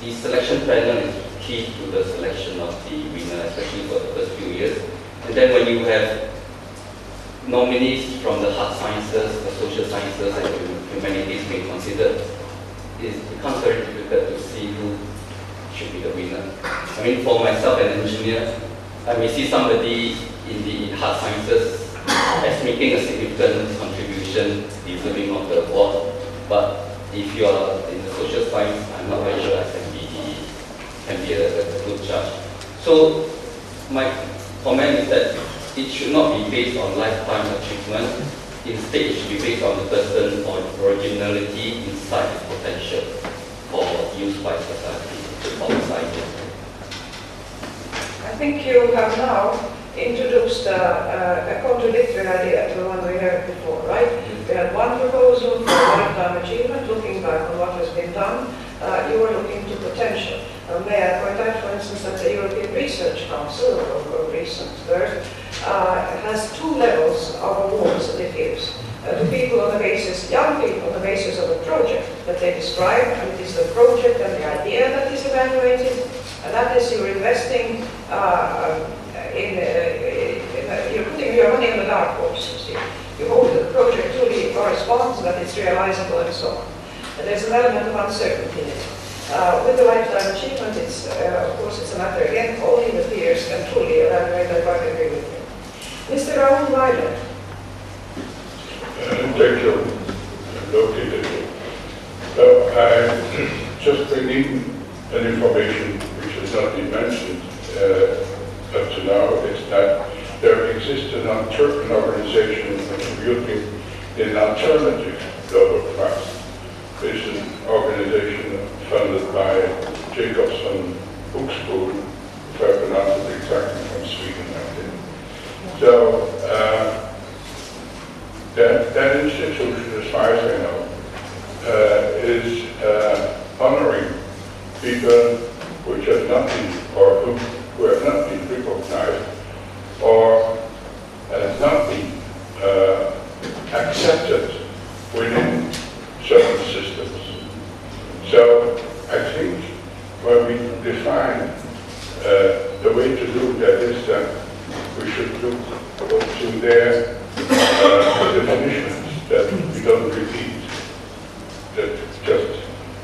S16: the selection panel is key to the selection of the winner, especially for the first few years. And then when you have nominees from the hard sciences, the social sciences, and the humanities being considered, it becomes very difficult to see who should be the winner. I mean, for myself, an engineer, I may see somebody in the hard sciences as making a significant contribution, deserving of the award. But if you are in the social science, I'm not very sure I can be a good judge. So my comment is that it should not be based on lifetime achievement. Instead, it should be based on the person's originality, insight, and potential for use by society or society.
S8: I think you have now introduced a contradictory idea to the one we heard before, right? We had one proposal for lifetime achievement, looking back on what has been done. You were looking to potential. May I point out, for instance, that the European Research Council, or recent word, has two levels of awards that it gives. To people on the basis, young people on the basis of a project that they describe, and it is the project and the idea that is evaluated, and that is you're investing you're putting your money on the dark horse, you see. You hope that the project truly corresponds, that it's realizable, and so on. And there's an element of uncertainty in it. With the lifetime achievement, it's, of course, it's a matter, again, only the peers can truly evaluate. I quite agree with you. Mr. Raoul Weiler.
S17: Thank you. I just bring in an information which has not been mentioned up to now, is that there exists an organization contributing in alternative global prize. It's an organization funded by Jacobson Hookskool, if I pronounce it exactly, from Sweden, I think. So that institution, as far as I know, is honoring people which have not been, or who have not been recognized, or have not been accepted within certain systems. So I think when we define the way to do that is that we should look to their definitions that we don't repeat. That's just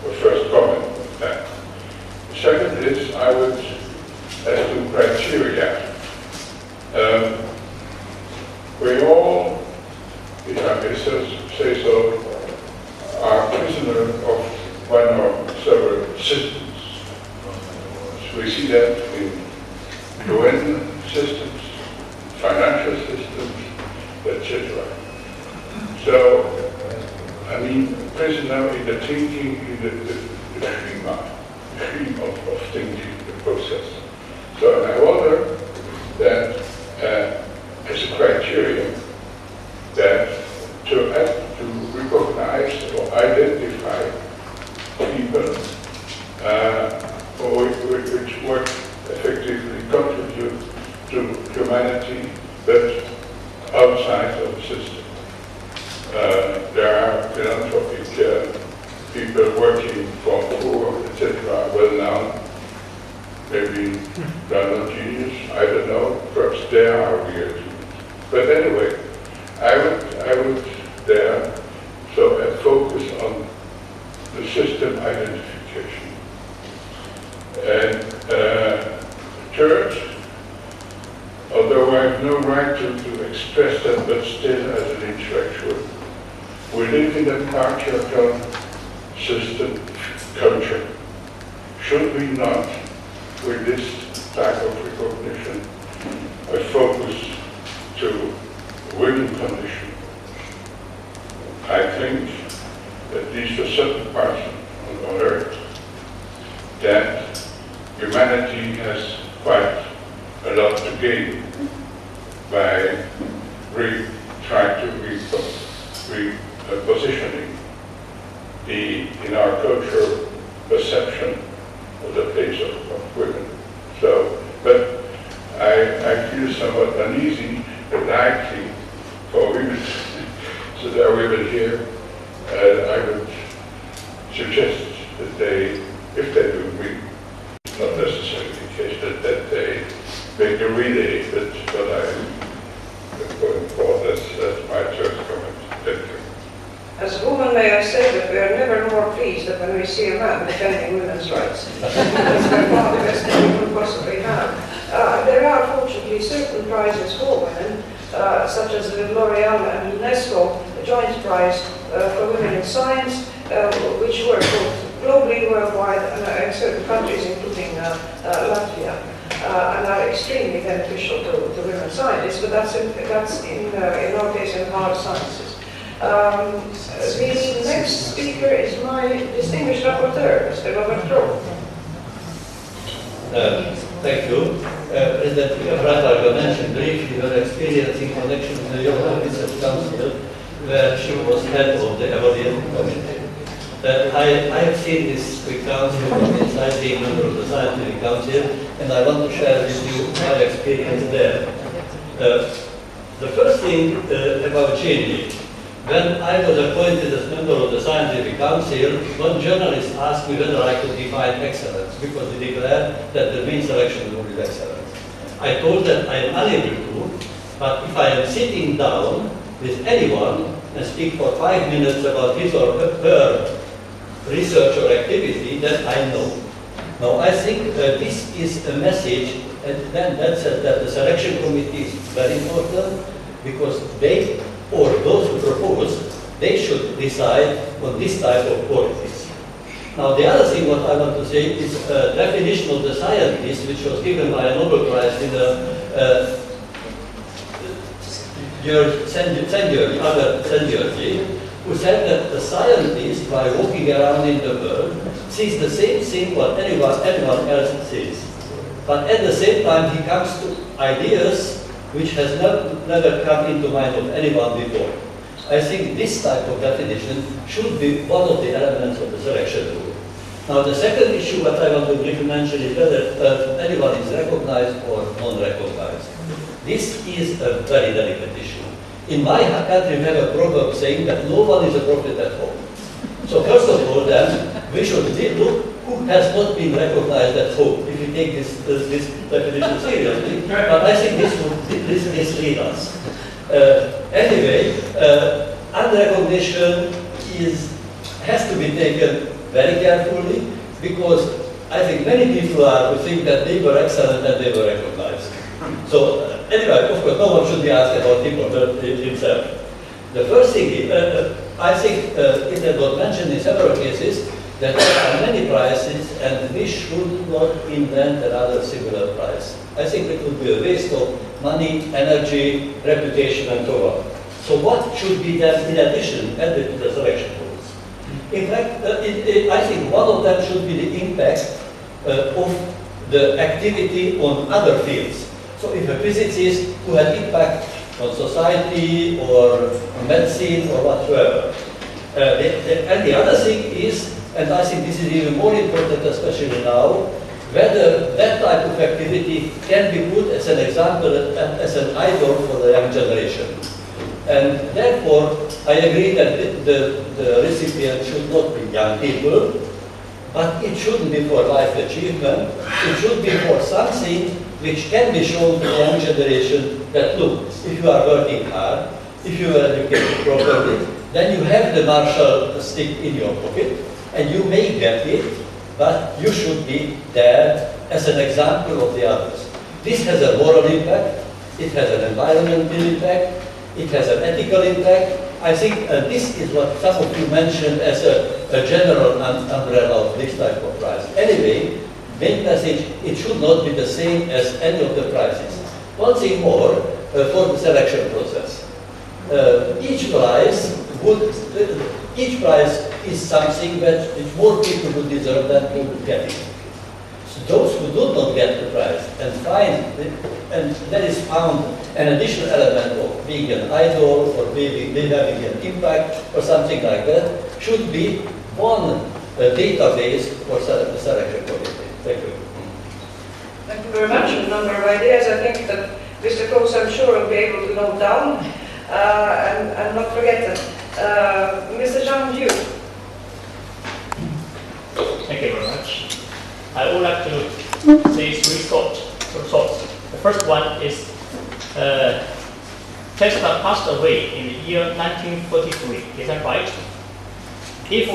S17: a first comment on that. The second is, I would, as to criteria, we all, if I may say so, are prisoners of one or several systems. So we see that in UN systems, financial systems, etc. So, I mean, prisoner in the thinking, in the stream of thinking, the process. So I order that as a criteria that to outside of the system. There are philanthropic people working for poor, etc., well known. Maybe they're not genius, I don't know. Perhaps they are weird. But anyway, I would there focus on the system identification. And third, although I have no right to express that, but still as an intellectual, we live in a patriarchal system, culture. Should we not, with this type of recognition, focus to women's condition? I think that these are certain parts on Earth that humanity has quite a lot to gain by trying to repositioning in our cultural perception of the place of women. So, but I feel somewhat uneasy and likely for women, so there are women here, and I would suggest that they, if they do agree, not necessarily the case, that they make a relay, but I'm going for, that's my first comment. Thank you.
S8: As a woman, may I say that we are never more pleased than when we see a man defending women's rights. That's by far the best thing we could possibly have. There are fortunately certain prizes for women, such as the L'Oreal and UNESCO joint prize for women in science, which work both globally, worldwide, and in certain countries, including Latvia, and are extremely beneficial to women scientists. But that's in our case in hard sciences. The next speaker is my distinguished rapporteur, Mr. Robert Crowe.
S18: Thank you. President Brandberger mentioned briefly her experience in connection with the European Research Council, where she was head of the evaluation committee. I have seen this quick council from inside, being member of the scientific council, and I want to share with you my experience there. The first thing about Chile. When I was appointed as member of the Scientific Council, one journalist asked me whether I could define excellence, because he declared that the main selection rule is excellence. I told them I am unable to, but if I am sitting down with anyone and speak for 5 minutes about his or her research or activity, then I know. Now I think this is a message, and then that says that the selection committee is very important, because they, or those who propose, they should decide on this type of qualities. Now the other thing what I want to say is a definition of the scientist, which was given by a Nobel Prize in the other century, who said that the scientist, by walking around in the world, sees the same thing what anyone else sees. But at the same time he comes to ideas which has never come into mind of anyone before. I think this type of definition should be one of the elements of the selection rule. Now the second issue that I want to briefly mention is whether anyone is recognized or non-recognized. This is a very delicate issue. In my country we have a proverb saying that no one is a prophet at home. So first of all then, we should look who has not been recognized at home, if you take this definition seriously. But I think this would mislead us. Anyway, unrecognition has to be taken very carefully, because I think many people who think that they were excellent and they were recognized. So anyway, of course, no one should be asked about himself. The first thing, I think it has been mentioned in several cases that there are many prices and we should not invent another similar price. I think it would be a waste of money, energy, reputation, and so on. So what should be then in addition added to the selection rules? In fact, I think one of them should be the impact of the activity on other fields. So if a physicist who has impact on society or on medicine or whatsoever. And the other thing is, and I think this is even more important especially now, whether that type of activity can be put as an example, as an idol for the young generation. And therefore, I agree that the recipient should not be young people, but it shouldn't be for life achievement. It should be for something which can be shown to the young generation that, look, if you are working hard, if you are educated properly, then you have the Marshall stick in your pocket, and you may get it, but you should be there as an example of the others. This has a moral impact, it has an environmental impact, it has an ethical impact. I think this is what some of you mentioned as a general umbrella of this type of prize. Anyway, main message, it should not be the same as any of the prizes. One thing more for the selection process. Each prize is something which more people would deserve than who would get it. So those who do not get the prize and that is found an additional element of being an idol or maybe having an impact or something like that, should be one database for the selection committee. Thank you.
S8: Thank you very much. A number of ideas. I think that Mr. Coase, I'm sure, will be able to note down and not forget them. Mr. Jean Dieu.
S19: Thank you very much. I would like to say three thoughts. The first one is Tesla passed away in the year 1943. Is that right? If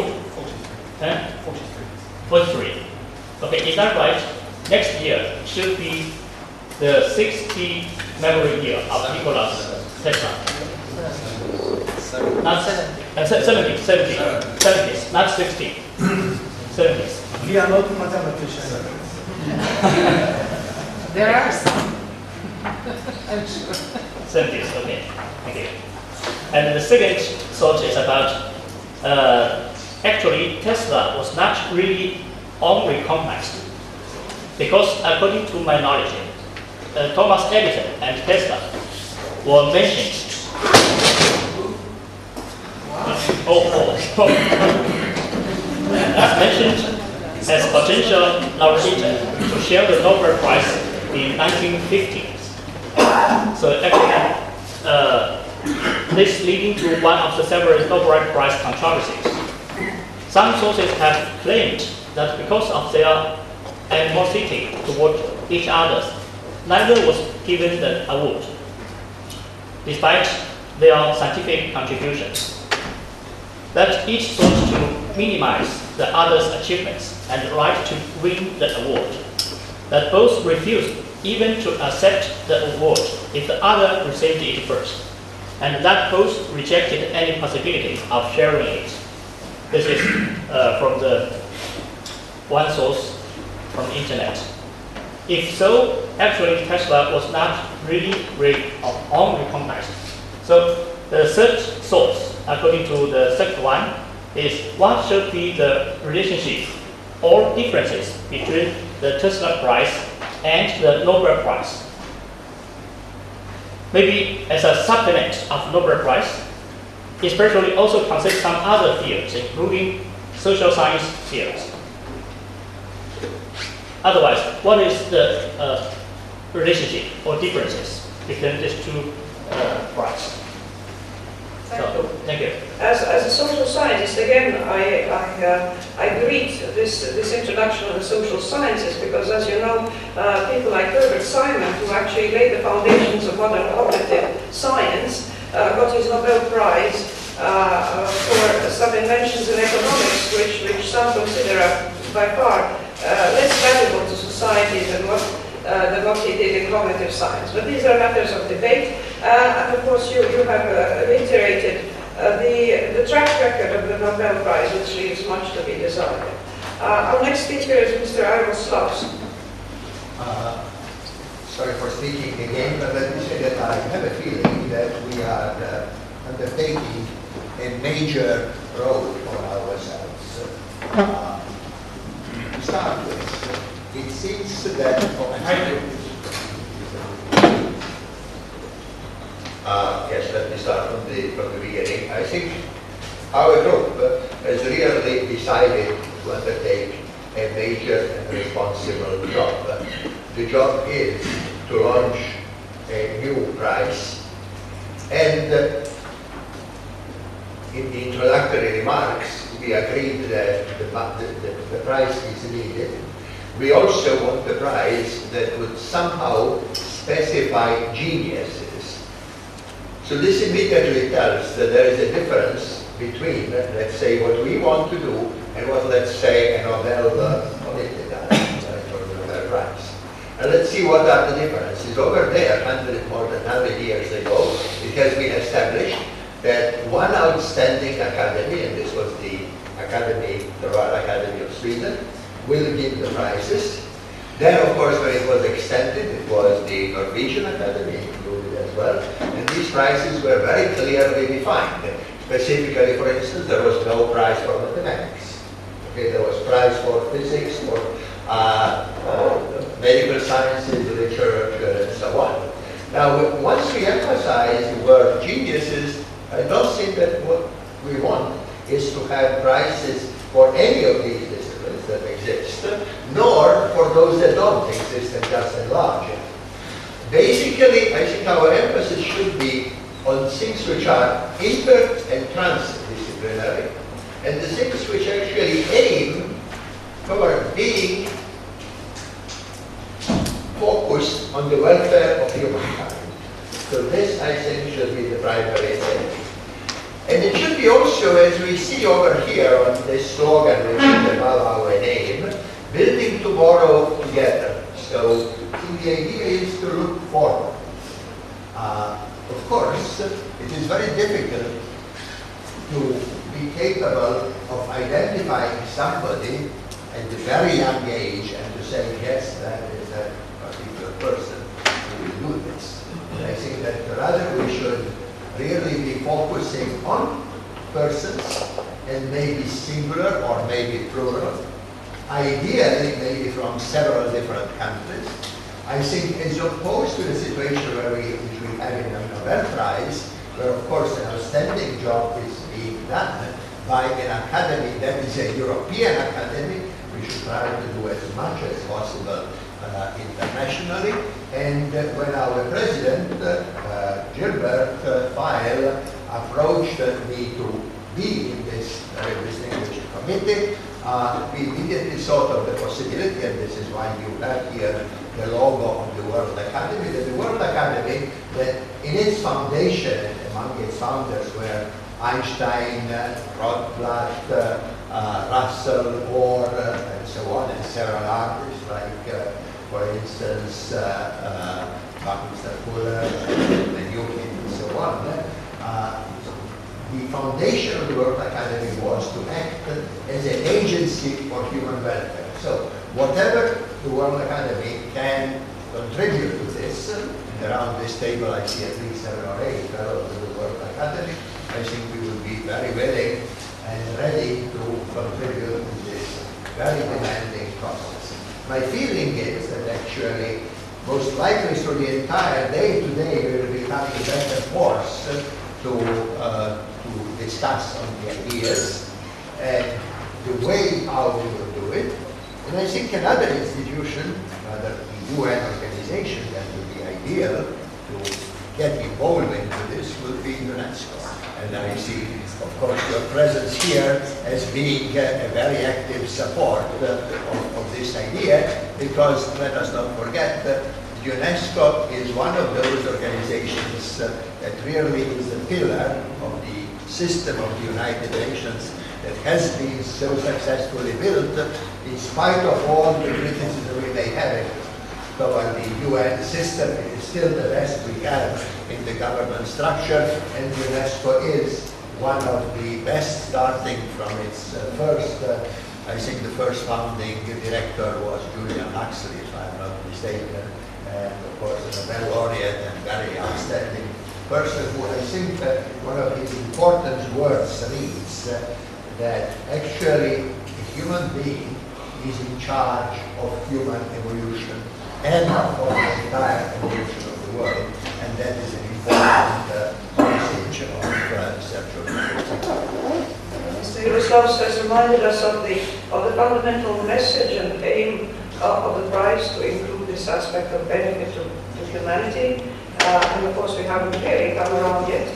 S19: 43. Okay, is that right? Next year should be the 60th memory year of Nikola Tesla. Not 70s, not 60. 70s.
S1: We are not mathematicians.
S20: There are some. I'm sure.
S19: 70s, okay. Thank you. And the second thought is about actually Tesla was not really unrecognized, because according to my knowledge, Thomas Edison and Tesla were mentioned. As mentioned as potential laureate to share the Nobel Prize in 1950s. So actually, this leading to one of the several Nobel Prize controversies. Some sources have claimed that because of their animosity toward each other, neither was given the award, despite their scientific contributions. That each sought to minimize the other's achievements and the right to win the award. That both refused even to accept the award if the other received it first, and that both rejected any possibility of sharing it. This is from the one source from the internet. If so, actually Tesla was not really unrecognized. So the third source, according to the second one, is what should be the relationship or differences between the Tesla Prize and the Nobel Prize. Maybe as a supplement of Nobel Prize, especially also consider some other fields, including social science fields. Otherwise, what is the relationship or differences between these two prizes? Thank you.
S8: As a social scientist, again, I greet this introduction of the social sciences because, as you know, people like Herbert Simon, who actually laid the foundations of modern cognitive science, got his Nobel Prize for some inventions in economics, which some consider by far less valuable to society than what he did in cognitive science. But these are matters of debate, and of course you have reiterated the track record of the Nobel Prize, which leaves much to be desired. Our next speaker is Mr. Aroslavs.
S5: Sorry for speaking again, but let me say that I have a feeling that we are undertaking a major road for ourselves. To start with, it seems that yes, let me start from the beginning. I think our group has really decided to undertake a major and responsible job. The job is to launch a new price, and in the introductory remarks, we agreed that the price is needed. We also want a price that would somehow specify geniuses. So this immediately tells that there is a difference between, let's say, what we want to do and what, let's say, a Nobel committee does for the Nobel Prize. And let's see what are the differences. Over there, more than 100 years ago, it has been established that one outstanding academy, and this was the Academy, the Royal Academy of Sweden, will give the prizes. Then, of course, when it was extended, it was the Norwegian Academy included as well. And these prizes were very clearly defined. Specifically, for instance, there was no prize for mathematics. Okay, there was prize for physics, for medical sciences, literature, and so on. Now, once we emphasize the word geniuses, I don't think that what we want is to have prizes for any of these disciplines that exist, nor for those that don't exist and just enlarge it. Basically, I think our emphasis should be on things which are inter- and transdisciplinary, and the things which actually aim toward being focused on the welfare of humankind. So this, I think, should be the primary thing. And it should be also, as we see over here on this slogan, which is above our name, building tomorrow together. So the idea is to look forward. Of course, it is very difficult to be capable of identifying somebody at a very young age and to say, yes, that is a particular person who will do this. And I think that rather we should really be focusing on persons, and maybe singular or maybe plural, ideally maybe from several different countries. I think as opposed to the situation where we have a Nobel Prize, where of course an outstanding job is being done by an academy that is a European academy, we should try to do as much as possible internationally. And when our president, Gilbert File, approached me to be in this very distinguished committee, we immediately thought of the possibility, and this is why you have here the logo of the World Academy, that the World Academy, that in its foundation, among its founders were Einstein, Rotblat, Russell, Bohr, and so on, and several others like, for instance, Buckminster Fuller, and Newton, and so on. The foundation of the World Academy was to act as an agency for human welfare. So whatever the World Academy can contribute to this, and around this table I see at least 7 or 8 fellows of the World Academy, I think we will be very willing and ready to contribute to this very demanding process. My feeling is that actually, most likely through the entire day today, we will be having a better force to discuss on the ideas and the way how we will do it. And I think another institution, rather the UN organization, that would be ideal to get involved into this will be UNESCO. And I see, of course, your presence here as being a very active support of this idea, because let us not forget that UNESCO is one of those organizations that really is the pillar of the system of the United Nations that has been so successfully built in spite of all the criticism we may have it. So the UN system is still the best we have in the government structure, and UNESCO is one of the best, starting from its first, I think the first founding director was Julian Huxley, if I'm not mistaken, and of course a Nobel laureate and very outstanding person who I think one of his important words reads that actually a human being is in charge of human evolution and of the entire evolution of the world, and that is an important message of Central America.
S8: Mr. Yugoslav has reminded us of the fundamental message and aim of the prize to include this aspect of benefit to humanity. And of course we haven't really come around yet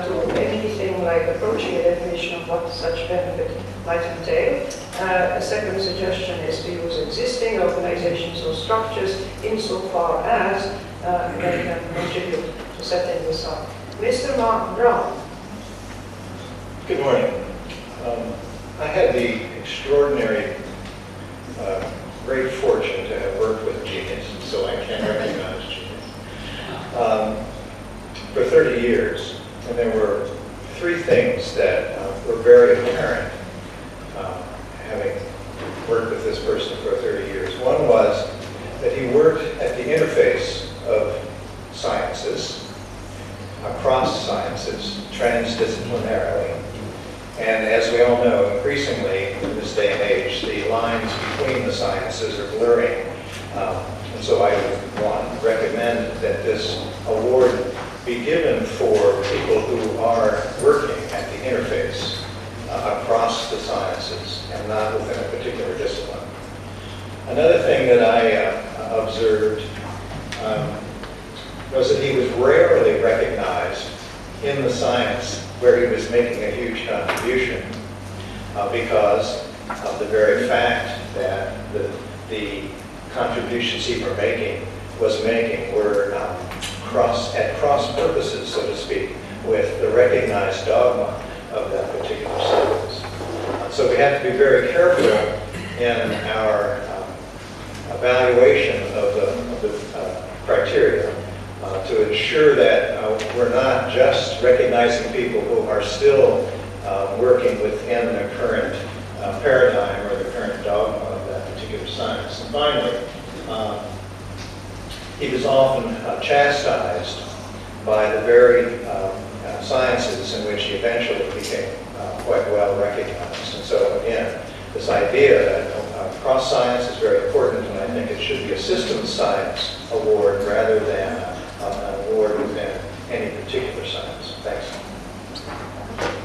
S8: to anything like approaching a definition of what such benefit might entail. A second suggestion is to use existing organizations or structures insofar as they can contribute to setting this up. Mr. Mark Brown.
S21: Good morning. I had the extraordinary great fortune to have worked with genius, so I can recognize genius, for 30 years. And there were three things that were very apparent having worked with this person for 30 years. One was that he worked at the interface of sciences, across sciences, transdisciplinarily. And as we all know, increasingly in this day and age, the lines between the sciences are blurring. And so I would, one, recommend that this award be given for people who are working at the interface across the sciences and not within a particular discipline. Another thing that I observed was that he was rarely recognized in the science where he was making a huge contribution because of the very fact that the contributions he was making were at cross purposes, so to speak, with the recognized dogma of that particular science. So we have to be very careful in our evaluation of the criteria to ensure that we're not just recognizing people who are still working within the current paradigm or the current dogma of that particular science. And finally, he was often chastised by the very sciences in which he eventually became quite well recognized. And so again, this idea that cross science is very important, and I think it should be a systems science award rather than an award within any particular science. Thanks.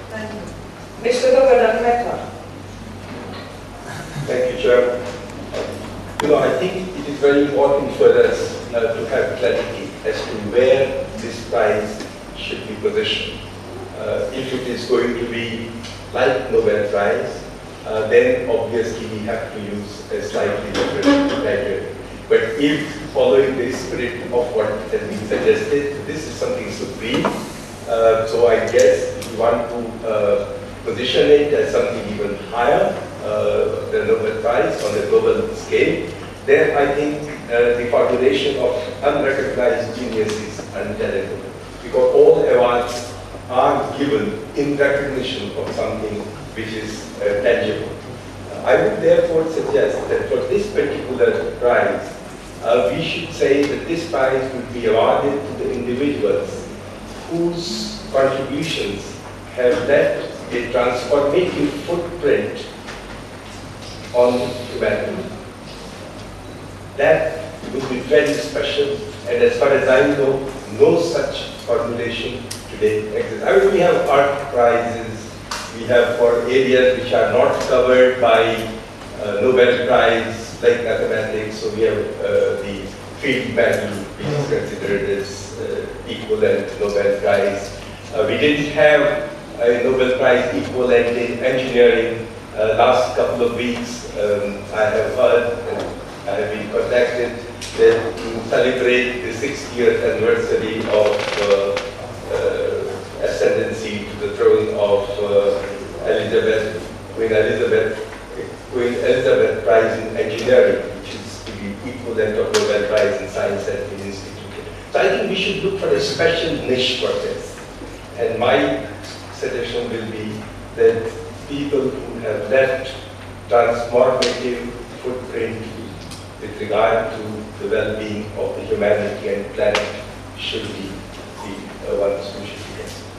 S8: Thank you. Mr. Goverdan-Mekla.
S22: Thank you, Chair. I think it is very important for us to have clarity as to where this prize should be positioned. If it is going to be like Nobel Prize, then obviously we have to use a slightly different criteria. But if following the spirit of what has been suggested, this is something supreme, so I guess if you want to position it as something even higher, the Nobel Prize on a global scale, then I think the formulation of unrecognized genius is untenable, because all awards are given in recognition of something which is tangible. I would therefore suggest that for this particular prize, we should say that this prize would be awarded to the individuals whose contributions have left a transformative footprint on humanity. That would be very special, and as far as I know, no such formulation today exists. I mean, we have art prizes, we have for areas which are not covered by Nobel Prize, like mathematics, so we have the field medal, which is considered as equivalent to Nobel Prize. We didn't have a Nobel Prize equivalent in engineering. Last couple of weeks, I have heard and I have been contacted that to celebrate the 60th anniversary of ascendancy to the throne of Queen Elizabeth Prize in Engineering, which is the equivalent of Nobel Prize in Science that been instituted. So I think we should look for a special niche for this. And my suggestion will be that people who have left transformative footprint with regard to the well-being of the humanity and planet should be the ones who should be considered.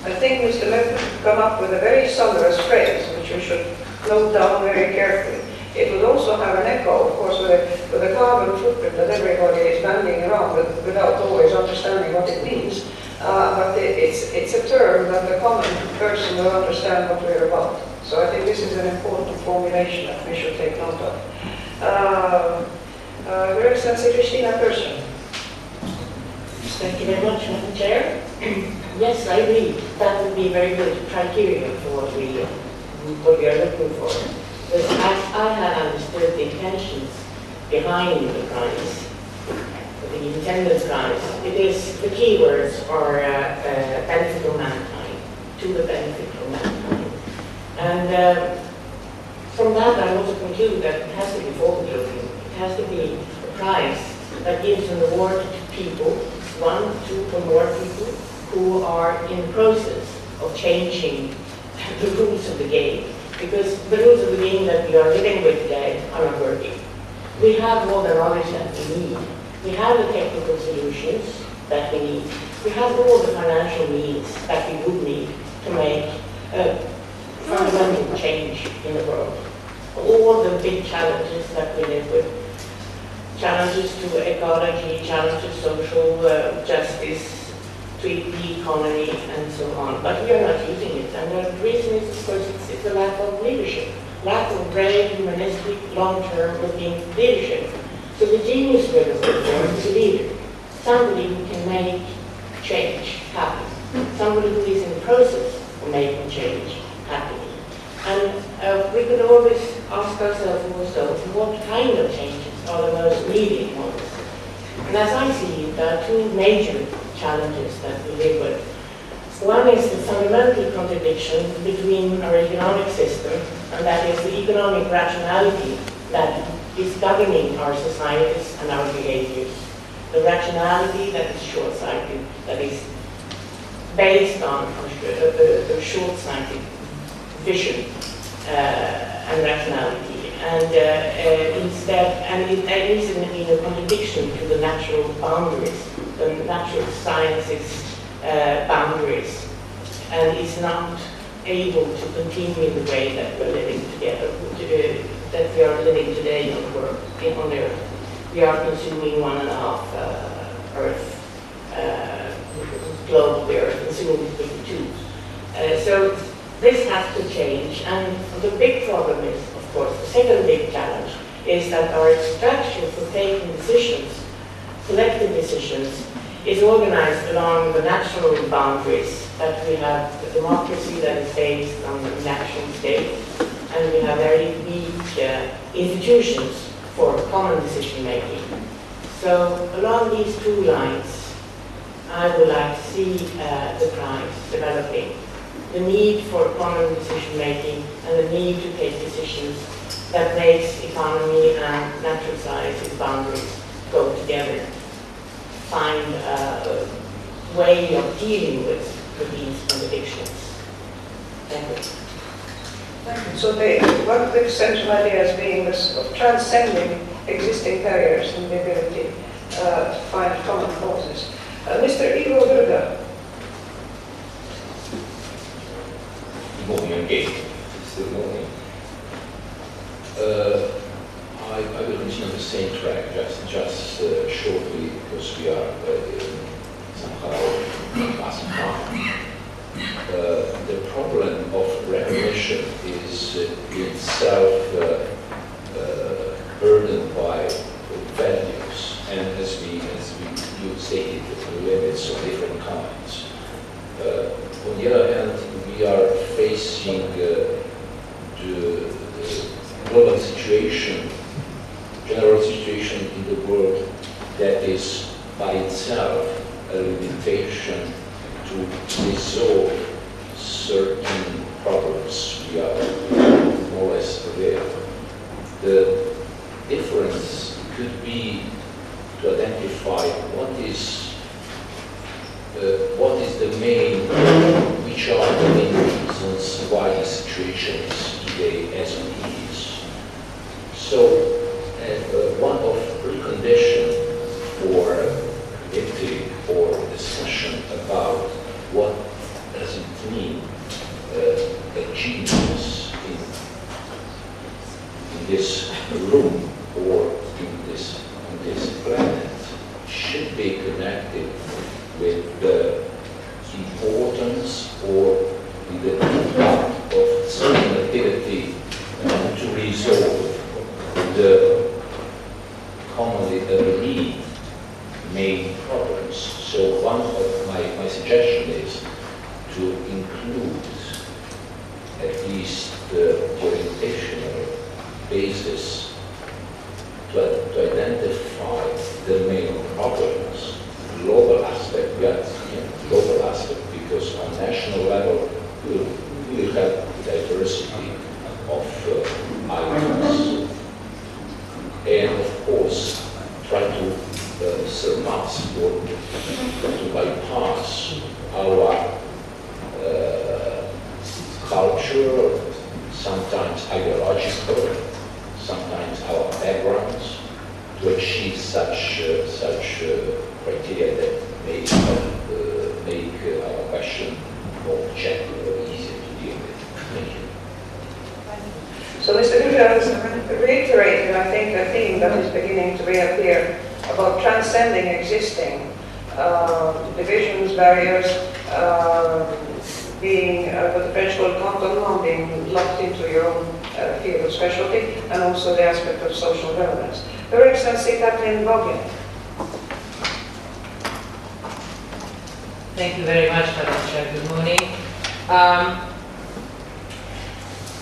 S8: I think Mr. Levin come up with a very sonorous phrase, which we should note down very carefully. It will also have an echo, of course, with a carbon footprint that everybody is banding around without always understanding what it means. but it's a term that the common person will understand what we're about. So I think this is an important formulation that we should take note of. Your Excellency, Christina Persson.
S2: Thank you very much, Madam Chair. Yes, I agree. That would be a very good criteria for what we are looking for. But as I had understood the intentions behind the prize, the intended prize, it is, the keywords are benefit of mankind, to the benefit of mankind. And from that I also conclude that it has to be forward-looking. It has to be a prize that gives an award to people, 1, 2 or more people, who are in the process of changing the rules of the game. Because the rules of the game that we are living with today are not working. We have all the knowledge that we need. We have the technical solutions that we need. We have all the financial means that we would need to make a fundamental change in the world. All the big challenges that we live with, challenges to ecology, challenges to social justice, to the economy, and so on. But we are not using it. And the reason is, of course, it's a lack of leadership. Lack of brave, humanistic, long-term looking leadership. So the genius we're looking for is a leader. Somebody who can make change happen. Somebody who is in the process of making change happen. And we could always ask ourselves also, what kind of changes are the most needed ones? And as I see it, there are two major challenges that we live with. One is the fundamental contradiction between our economic system, and that is the economic rationality that is governing our societies and our behaviors. The rationality that is short-sighted, that is based on a short-sighted vision and rationality. And instead, and it is in a contradiction to the natural boundaries, the natural sciences boundaries, and is not able to continue the way that we're living together, that we are living today on Earth. We are consuming 1.5 Earth, globe we are consuming 2. So this has to change, and the big problem is, of course, the second big challenge is that our structure for taking decisions, collective decisions, is organized along the natural boundaries, that we have a democracy that is based on the national state, and we have very weak institutions for common decision making. So along these two lines, I would like to see the prize developing. The need for common decision making and the need to take decisions that makes economy and natural sciences boundaries go together. Find a way of dealing with these contradictions. Thank you.
S8: Thank you. So one of the essential ideas being this of transcending existing barriers and the ability to find common causes. Mr. Ivo Durga.
S4: Good morning again. Still morning. I will continue on the same track, just shortly, because we are somehow passing time. The problem of recognition is in itself burdened by values, and as you stated, limits of different kinds. On the other hand, we are facing the global situation, general situation in the world that is by itself a limitation to resolve certain problems we are more or less aware of. The difference could be to identify what is the main, which are the main reasons why the situation is today as it is. So, one of preconditions for ethic or discussion about what does it mean a genius in this room or on this planet should be connected with the governance or in the part of certain activity to resolve the commonly agreed main problems. So one of my suggestion is to include at least the orientational basis to identify the main problems, global aspect, global aspect, because on national level we'll have diversity of items. And of course, try to surpass or to bypass our culture, sometimes ideological, sometimes our backgrounds, to achieve such criteria that make our question more objective or easier to deal with. Thank you.
S8: So Mr. Duda has reiterated, I think, a theme that is beginning to reappear about transcending existing divisions, barriers, being what the French call cantonnement, being locked into your own field of specialty, and also the aspect of social relevance. Your Excellency, Kathleen Boglin.
S6: Thank you very much, Madam Chair. Good morning.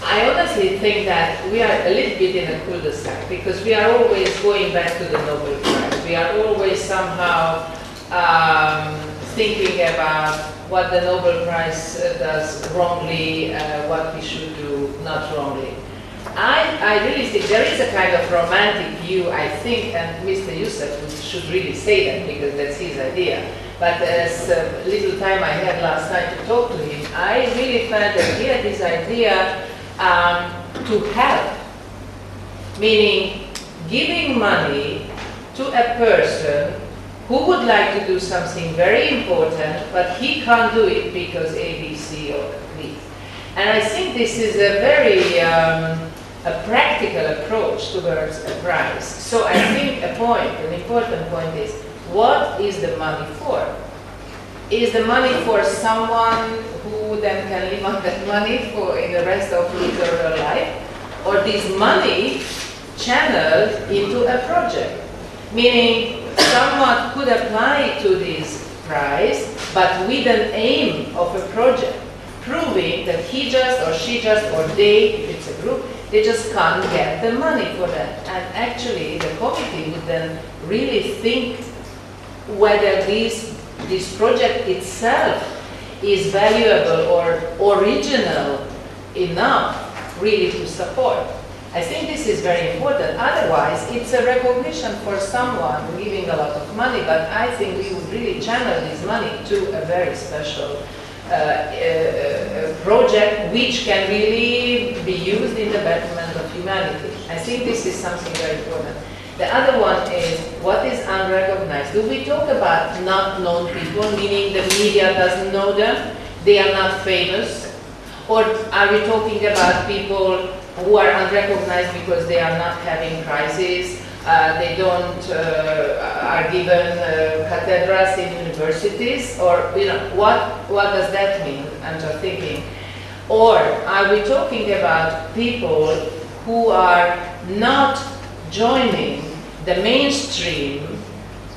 S6: I honestly think that we are a little bit in a cul-de-sac because we are always going back to the Nobel Prize. We are always somehow thinking about what the Nobel Prize does wrongly, what we should do not wrongly. I really think there is a kind of romantic view, I think, and Mr. Youssef should really say that because that's his idea. But as little time I had last night to talk to him, I really felt that he had this idea to help, meaning giving money to a person who would like to do something very important, but he can't do it because A, B, C, or D. And I think this is a very a practical approach towards a prize. So I think an important point is, what is the money for? Is the money for someone who then can live on that money for in the rest of his or her life? Or is money channeled into a project? Meaning someone could apply to this prize, but with an aim of a project, proving that he just or she just or they, if it's a group, they just can't get the money for that. And actually the committee would then really think whether this project itself is valuable or original enough really to support. I think this is very important. Otherwise, it's a recognition for someone giving a lot of money, but I think we would really channel this money to a very special project which can really be used in the betterment of humanity. I think this is something very important. The other one is, what is unrecognized? Do we talk about not known people, meaning the media doesn't know them, they are not famous? Or are we talking about people who are unrecognized because they are not having prizes, they don't, are given cathedrals in universities, or, you know, what does that mean? I'm just thinking. Or are we talking about people who are not joining the mainstream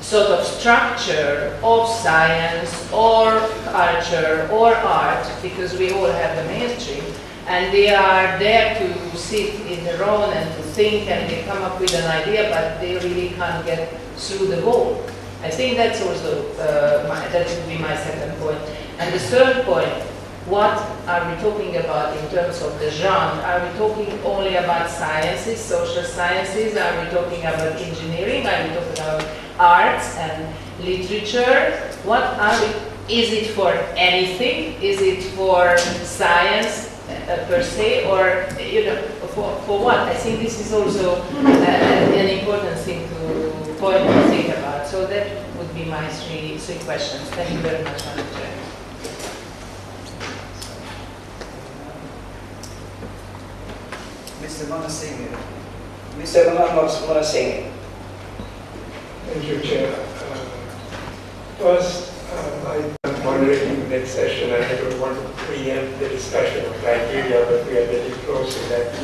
S6: sort of structure of science or culture or art, because we all have the mainstream, and they are there to sit in their own and to think, and they come up with an idea, but they really can't get through the wall. I think that's also, that would be my second point. And the third point, what are we talking about in terms of the genre? Are we talking only about sciences, social sciences? Are we talking about engineering? Are we talking about arts and literature? What are we, is it for anything? Is it for science per se, or, you know, for what? I think this is also an important thing to point and think about. So that would be my three questions. Thank you very much, Madam Chair.
S1: Mr. Manasinghe. Mr. Manasinghe.
S7: Thank you, Chair. First, I'm moderating the next session. I have one the discussion of criteria, but we are getting close to that.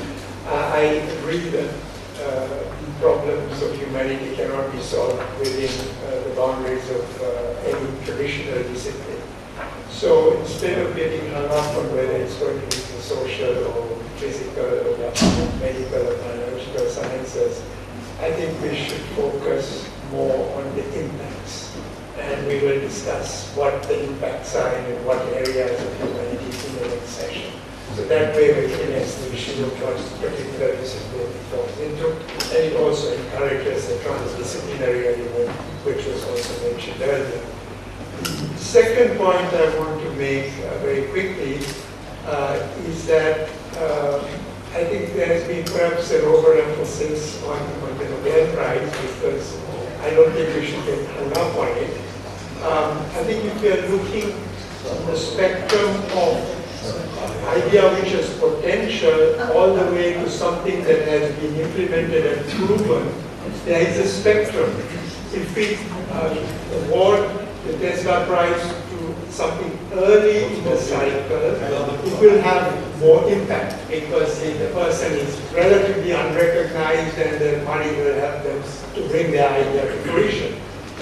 S7: I agree that problems of humanity cannot be solved within the boundaries of any traditional discipline. So instead of getting hung up on whether it's going to be the social or physical or medical or biological sciences, I think we should focus more on the impacts. And we will discuss what the impacts are in what areas of humanity in the next session. So that way we finesse the issue of what particular discipline it falls into. And it also encourages a transdisciplinary element, which was also mentioned earlier. The second point I want to make very quickly is that I think there has been perhaps an overemphasis on the Nobel Prize, because I don't think we should get hung up on it. I think if we are looking on the spectrum of idea which has potential all the way to something that has been implemented and proven, there is a spectrum. If we award the Tesla Prize to something early in the cycle, it will have more impact because the person is relatively unrecognized and the money will help them to bring their idea to fruition.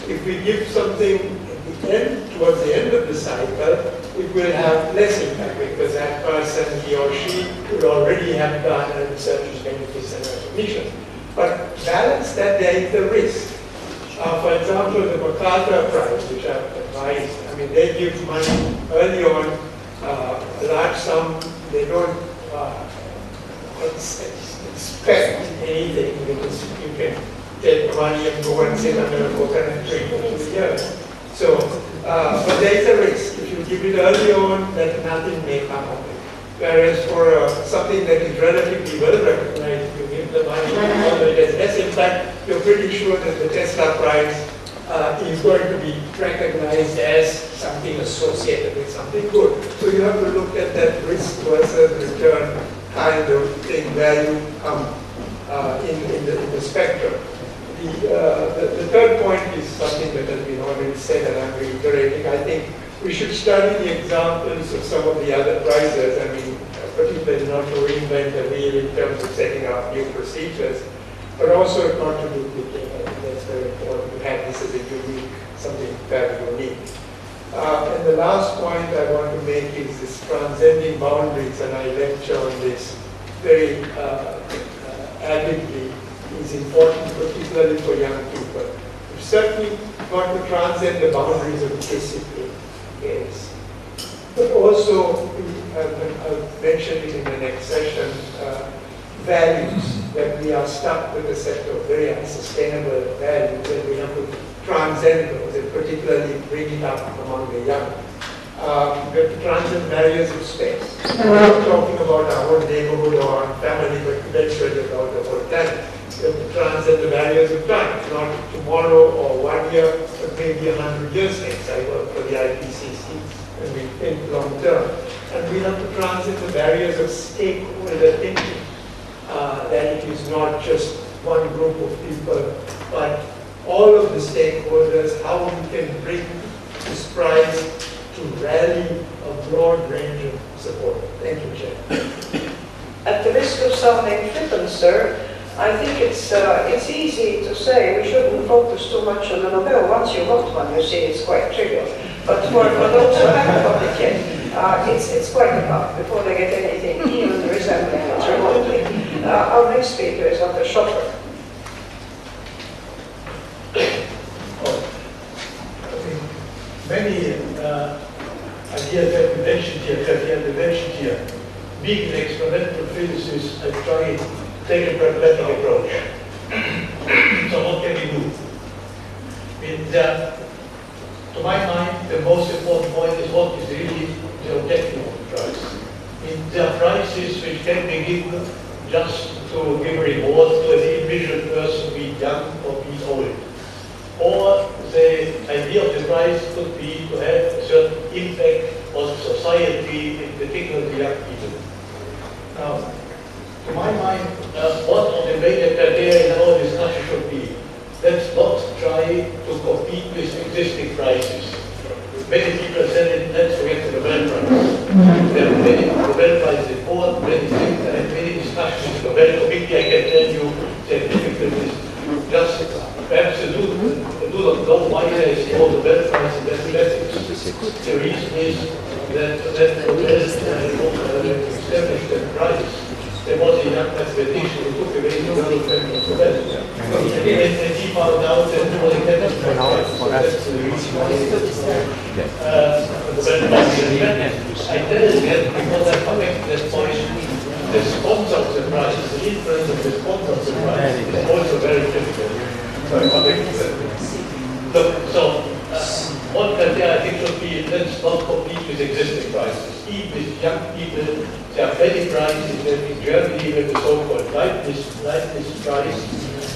S7: If we give something at the end, towards the end of the cycle, it will have less impact because that person, he or she, would already have done a research benefits and recognition. But balance that, there is the risk. For example, the MacArthur Prize, which I've advised, I mean, they give money early on, a large sum, they don't expect anything because you can take the money and go and sit under a coconut tree for 2 years. So, but there is a risk. If you give it early on, that nothing may come of it. Whereas for something that is relatively well recognized, you give the money, although it has less impact, you're pretty sure that the Tesla Prize is going to be recognized as something associated with something good. So you have to look at that risk versus return kind of thing where you come in the spectrum. The third point is something that has been already said and I'm reiterating. I think we should study the examples of some of the other prizes. I mean, particularly not to reinvent the wheel in terms of setting up new procedures, but also not to duplicate. I think that's very important to have this as a unique, something very unique. And the last point I want to make is this transcending boundaries, and I lecture on this very avidly, is important, particularly for young people. We've certainly got to transcend the boundaries of discipline, yes. But also, I'll mention it in the next session, values, that we are stuck with a set of very unsustainable values and we have to transcend those and particularly bring it up among the young. We have to transcend barriers of space. We're not talking about our own neighborhood or our family, but eventually about the whole planet. We have to transcend the barriers of time, not tomorrow or 1 year, but maybe 100 years next. I work for the IPCC and we think long term. And we have to transcend the barriers of stakeholder thinking. That it is not just one group of people, but all of the stakeholders, how we can bring this prize to rally a broad range of support. Thank you, Chair.
S8: At the risk of sounding flippant, sir, I think it's easy to say we shouldn't focus too much on the Nobel. Once you got one, you see it's quite trivial. But for those who haven't got it yet, it's quite a path before they get anything even resembling it remotely. Our next speaker is Dr. Schopper.
S3: Many ideas that we mentioned here, being an experimental physicist, I try to take a pragmatic approach. So what can we do? To my mind, the most important point is what is really the objective of the prize. There are prizes which can be given just to give a reward to an individual person, be young or be old. Or the idea of the prize could be to have a certain impact on society, in particular the young people. Now, to my mind, what of the major criteria in our discussion should be, let's not try to compete with existing prizes. Many people said it, let's forget the Nobel Prize. There many Nobel Prize report, many things, and many discussions in the Nobel Committee. I can tell you the difficulties. Just perhaps you do not know why there is no Nobel Prize in mathematics. The reason is that Nobel established the prize. There was a young mathematician who took away the Nobel Prize. And he found out that there was a chemist prize. So that's the reason why Nobel Prize in mathematics. I tell you that because I come back to that point, the sponsor of the prize, the influence of the sponsor of the prize is also very critical. So I come back to that. So one criteria I think should be, let's not compete with existing prizes. Even with young people, there are many prizes. In Germany, we have the so-called Leibniz Prize,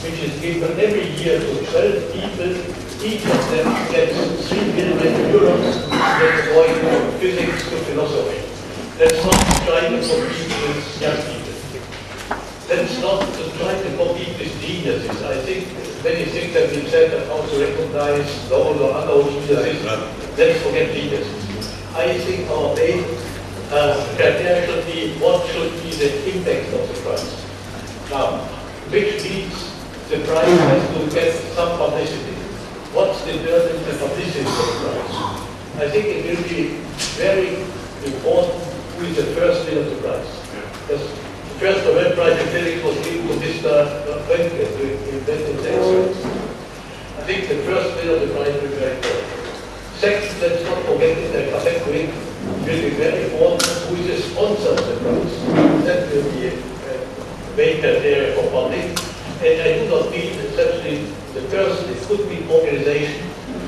S3: which is given every year to 12 people. Each of them gets 3 million euros that's going from physics to philosophy. Let's not try to compete with young people. Let's not try to compete with geniuses. I think many things have been said about how to recognize those or unknown geniuses. Let's forget geniuses. I think our main criteria should be what should be the impact of the prize. Now, which means the prize has to get some publicity. What's determining the publicity of the prize? I think it will be very important who is the first winner of the prize. Because the first Nobel Prize in physics was given to Mr. Röntgen, who invented X-rays. I think the first winner of the prize will be very important. Second, let's not forget it, I come back to it, will be very important who is the sponsor of the prize. That will be a main criteria for public. And I do not mean essentially the person, it could be organization.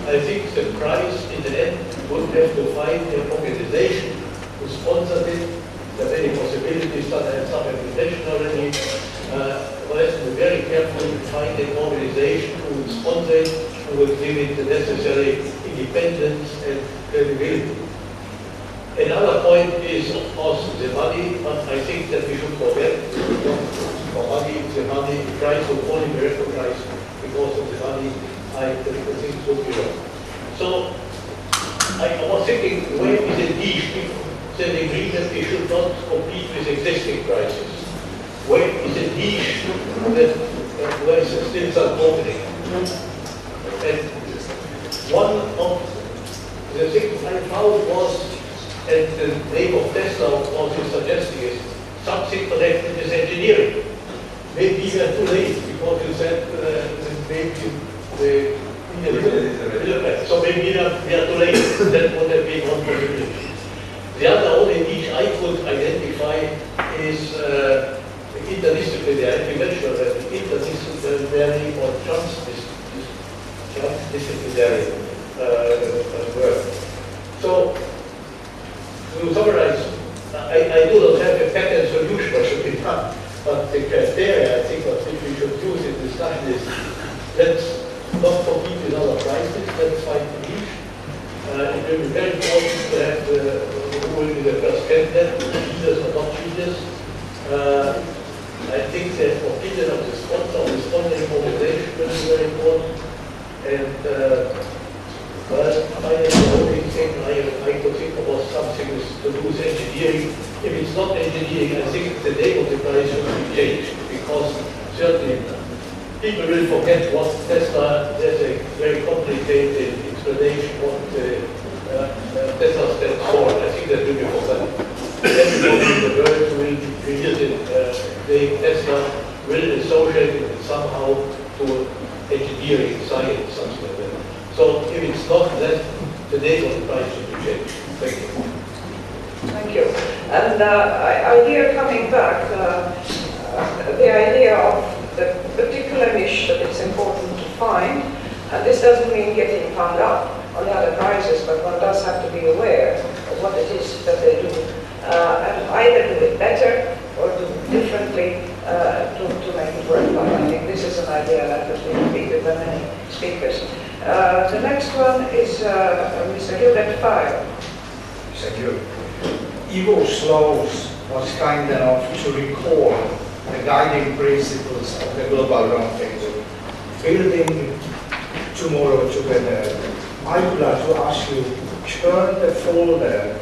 S3: I think the prize in the end would have to find an organization who sponsors it. There are many possibilities, some have been mentioned already. One has to be very careful to find an organization who would sponsor it, who would give it the necessary independence and credibility. Another point is, of course, the money, but I think that we should forget for money, the money price will only be recognized because of the money. I think it would be wrong. So I was thinking, where is the niche? Then agree that we should not compete with existing prices. Where is the niche that where is still some opening? And one of the things I found was, and the name of Tesla was suggesting is something connected with engineering. Maybe we are too late because you said maybe so maybe we are too late. That would have been one possibility. The other only niche I could identify is interdisciplinary. You mentioned that interdisciplinary or transdisciplinary work. So to summarize, I do not have a pattern solution what should be done, but the criteria I think what we should use in discussion is let's not compete with other prices, let's find the niche. It will be very important to have who will be the first candidate, leaders or not leaders. I think the opinion of the sponsor, of the sponsoring organization will be very important. And well, finally, the only thing I could think about something is to do with engineering. If it's not engineering, I think the name of the prize should be changed because certainly people will forget what Tesla, there's a very complicated explanation what Tesla stands for. I think that will be forgotten. Everybody in the world will be using the Tesla will associate it somehow to engineering, science, something like that. So if it's not that, the name of the prize should be changed. Thank you.
S8: Thank you. And idea coming back, the idea of the particular niche that it's important to find, and this doesn't mean getting found out on the other prizes, but one does have to be aware of what it is that they do, and either do it better or do it differently to make it worthwhile. I think this is an idea that has been repeated by many speakers. The next one is Mr. grt1.
S1: Thank you. Ivo Slows was kind enough to recall the guiding principles of the Global Roundtable, building tomorrow together. I would like to ask you, turn the folder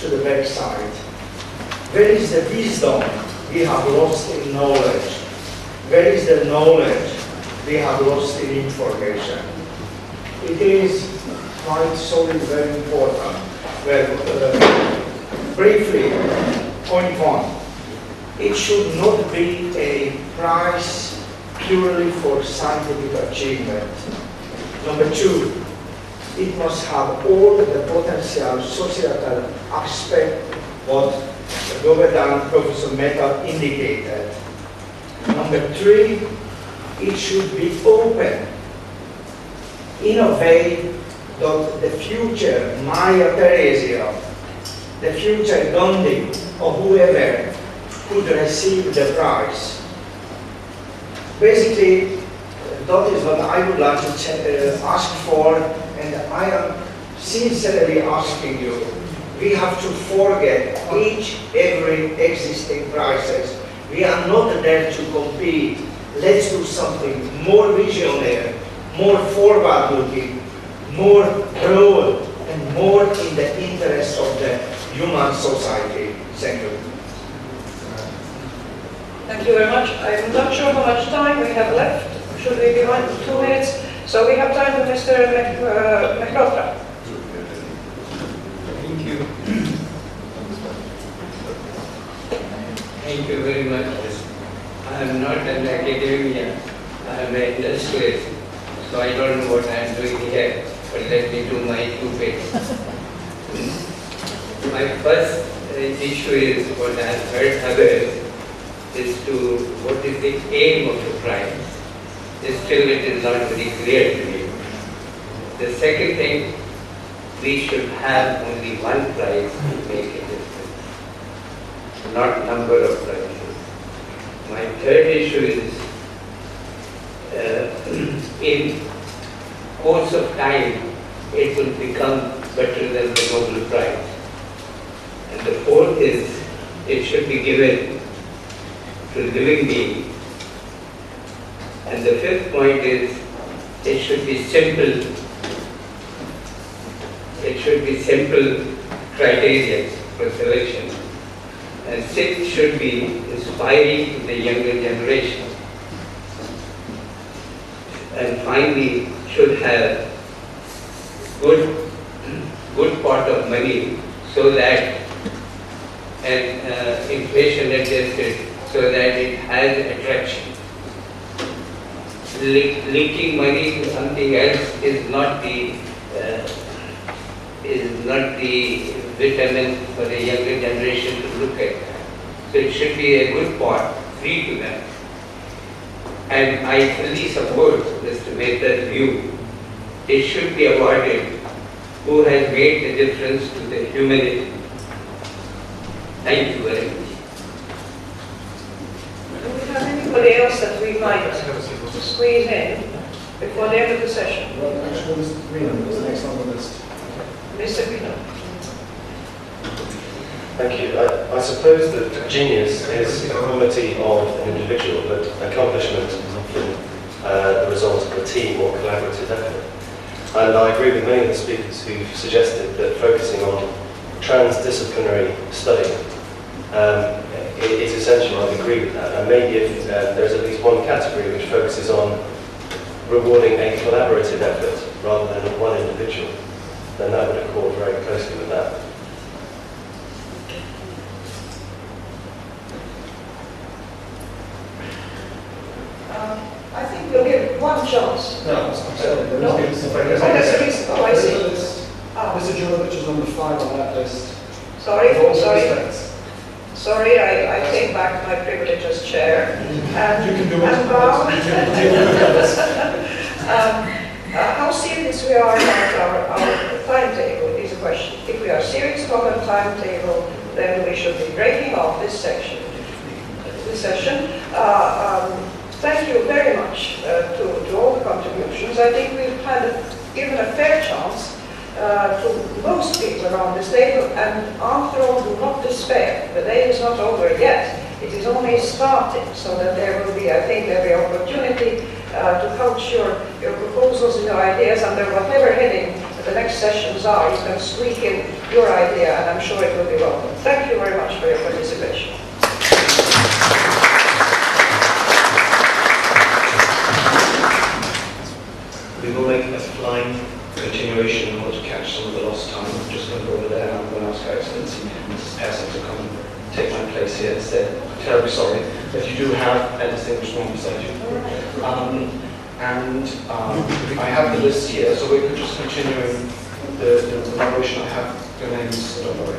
S1: to the website Where is the wisdom we have lost in knowledge? Where is the knowledge we have lost in information? It is quite solid, very important. Well, briefly, point one. It should not be a prize purely for scientific achievement. Number two, it must have all the potential societal aspect what Govardhan Professor Mehta indicated. Number three, it should be open in a way that the future Maya Theresia, the future Gandhi, or whoever could receive the prize. Basically, that is what I would like to ask for, and I am sincerely asking you. We have to forget every existing crisis. We are not there to compete. Let's do something more visionary, more forward-looking, more broad, and more in the interest of the human society. Thank you.
S8: Thank you very much. I'm not sure how much time we have left. Should we be 2 minutes? So we have time for Mr. McLaughlin.
S9: Thank you. Thank you very much. I am not an academician. I am an industrialist. So I don't know what I am doing here. But let me do my 2 bits. My first issue is what I have heard others is to what is the aim of the prize. Still it is not very clear to me. The second thing, we should have only one prize to make a difference, not number of prizes. My third issue is in course of time it will become better than the Nobel Prize. And the fourth is it should be given to living beings. And the fifth point is it should be simple. It should be simple criteria for selection. And sixth should be inspiring to the younger generation. And finally, should have good pot of money so that, and inflation adjusted, so that it has attraction. Linking money to something else is not the vitamin for the younger generation to look at. So it should be a good pot, free to them. And I fully support Mr. Mehta's view. It should be awarded who has made the difference to the humanity. Thank you very much.
S8: Do we have anybody else that we might squeeze in before the end of the session?
S10: Well, actually, Mr. Green was the next on the list.
S8: Mr. Green.
S23: Thank you. I suppose that genius is a quality of an individual, but accomplishment is often the result of a team or collaborative effort. And I agree with many of the speakers who suggested that focusing on transdisciplinary study is essential. I agree with that. And maybe if there's at least one category which focuses on rewarding a collaborative effort rather than one individual, then that would accord very closely with that.
S8: I think we'll give one chance.
S10: No, I'm sorry.
S8: No? Oh, I see.
S10: Mr. Jovovich is number 5 on that list.
S8: Sorry, Sorry, I take back my privilege as chair. And,
S10: you can do
S8: how serious we are about our timetable is a question. If we are serious about our timetable, then we should be breaking off this session. Thank you very much to all the contributions. I think we've given a fair chance to most people around this table, and after all, do not despair. The day is not over yet. It is only starting, so that there will be, I think, every opportunity to couch your proposals and your ideas under whatever heading the next sessions are. You can squeak in your idea, and I'm sure it will be welcome. Thank you very much for your participation.
S11: We will make a flying continuation in order to catch some of the lost time. I'm just going to go over there and I'm going to ask Her Excellency Mrs. Pearson to come and take my place here instead. I'm terribly sorry that you do have a distinguished one beside you. I have the list here, so we could just continue the moderation. I have your names, so don't worry.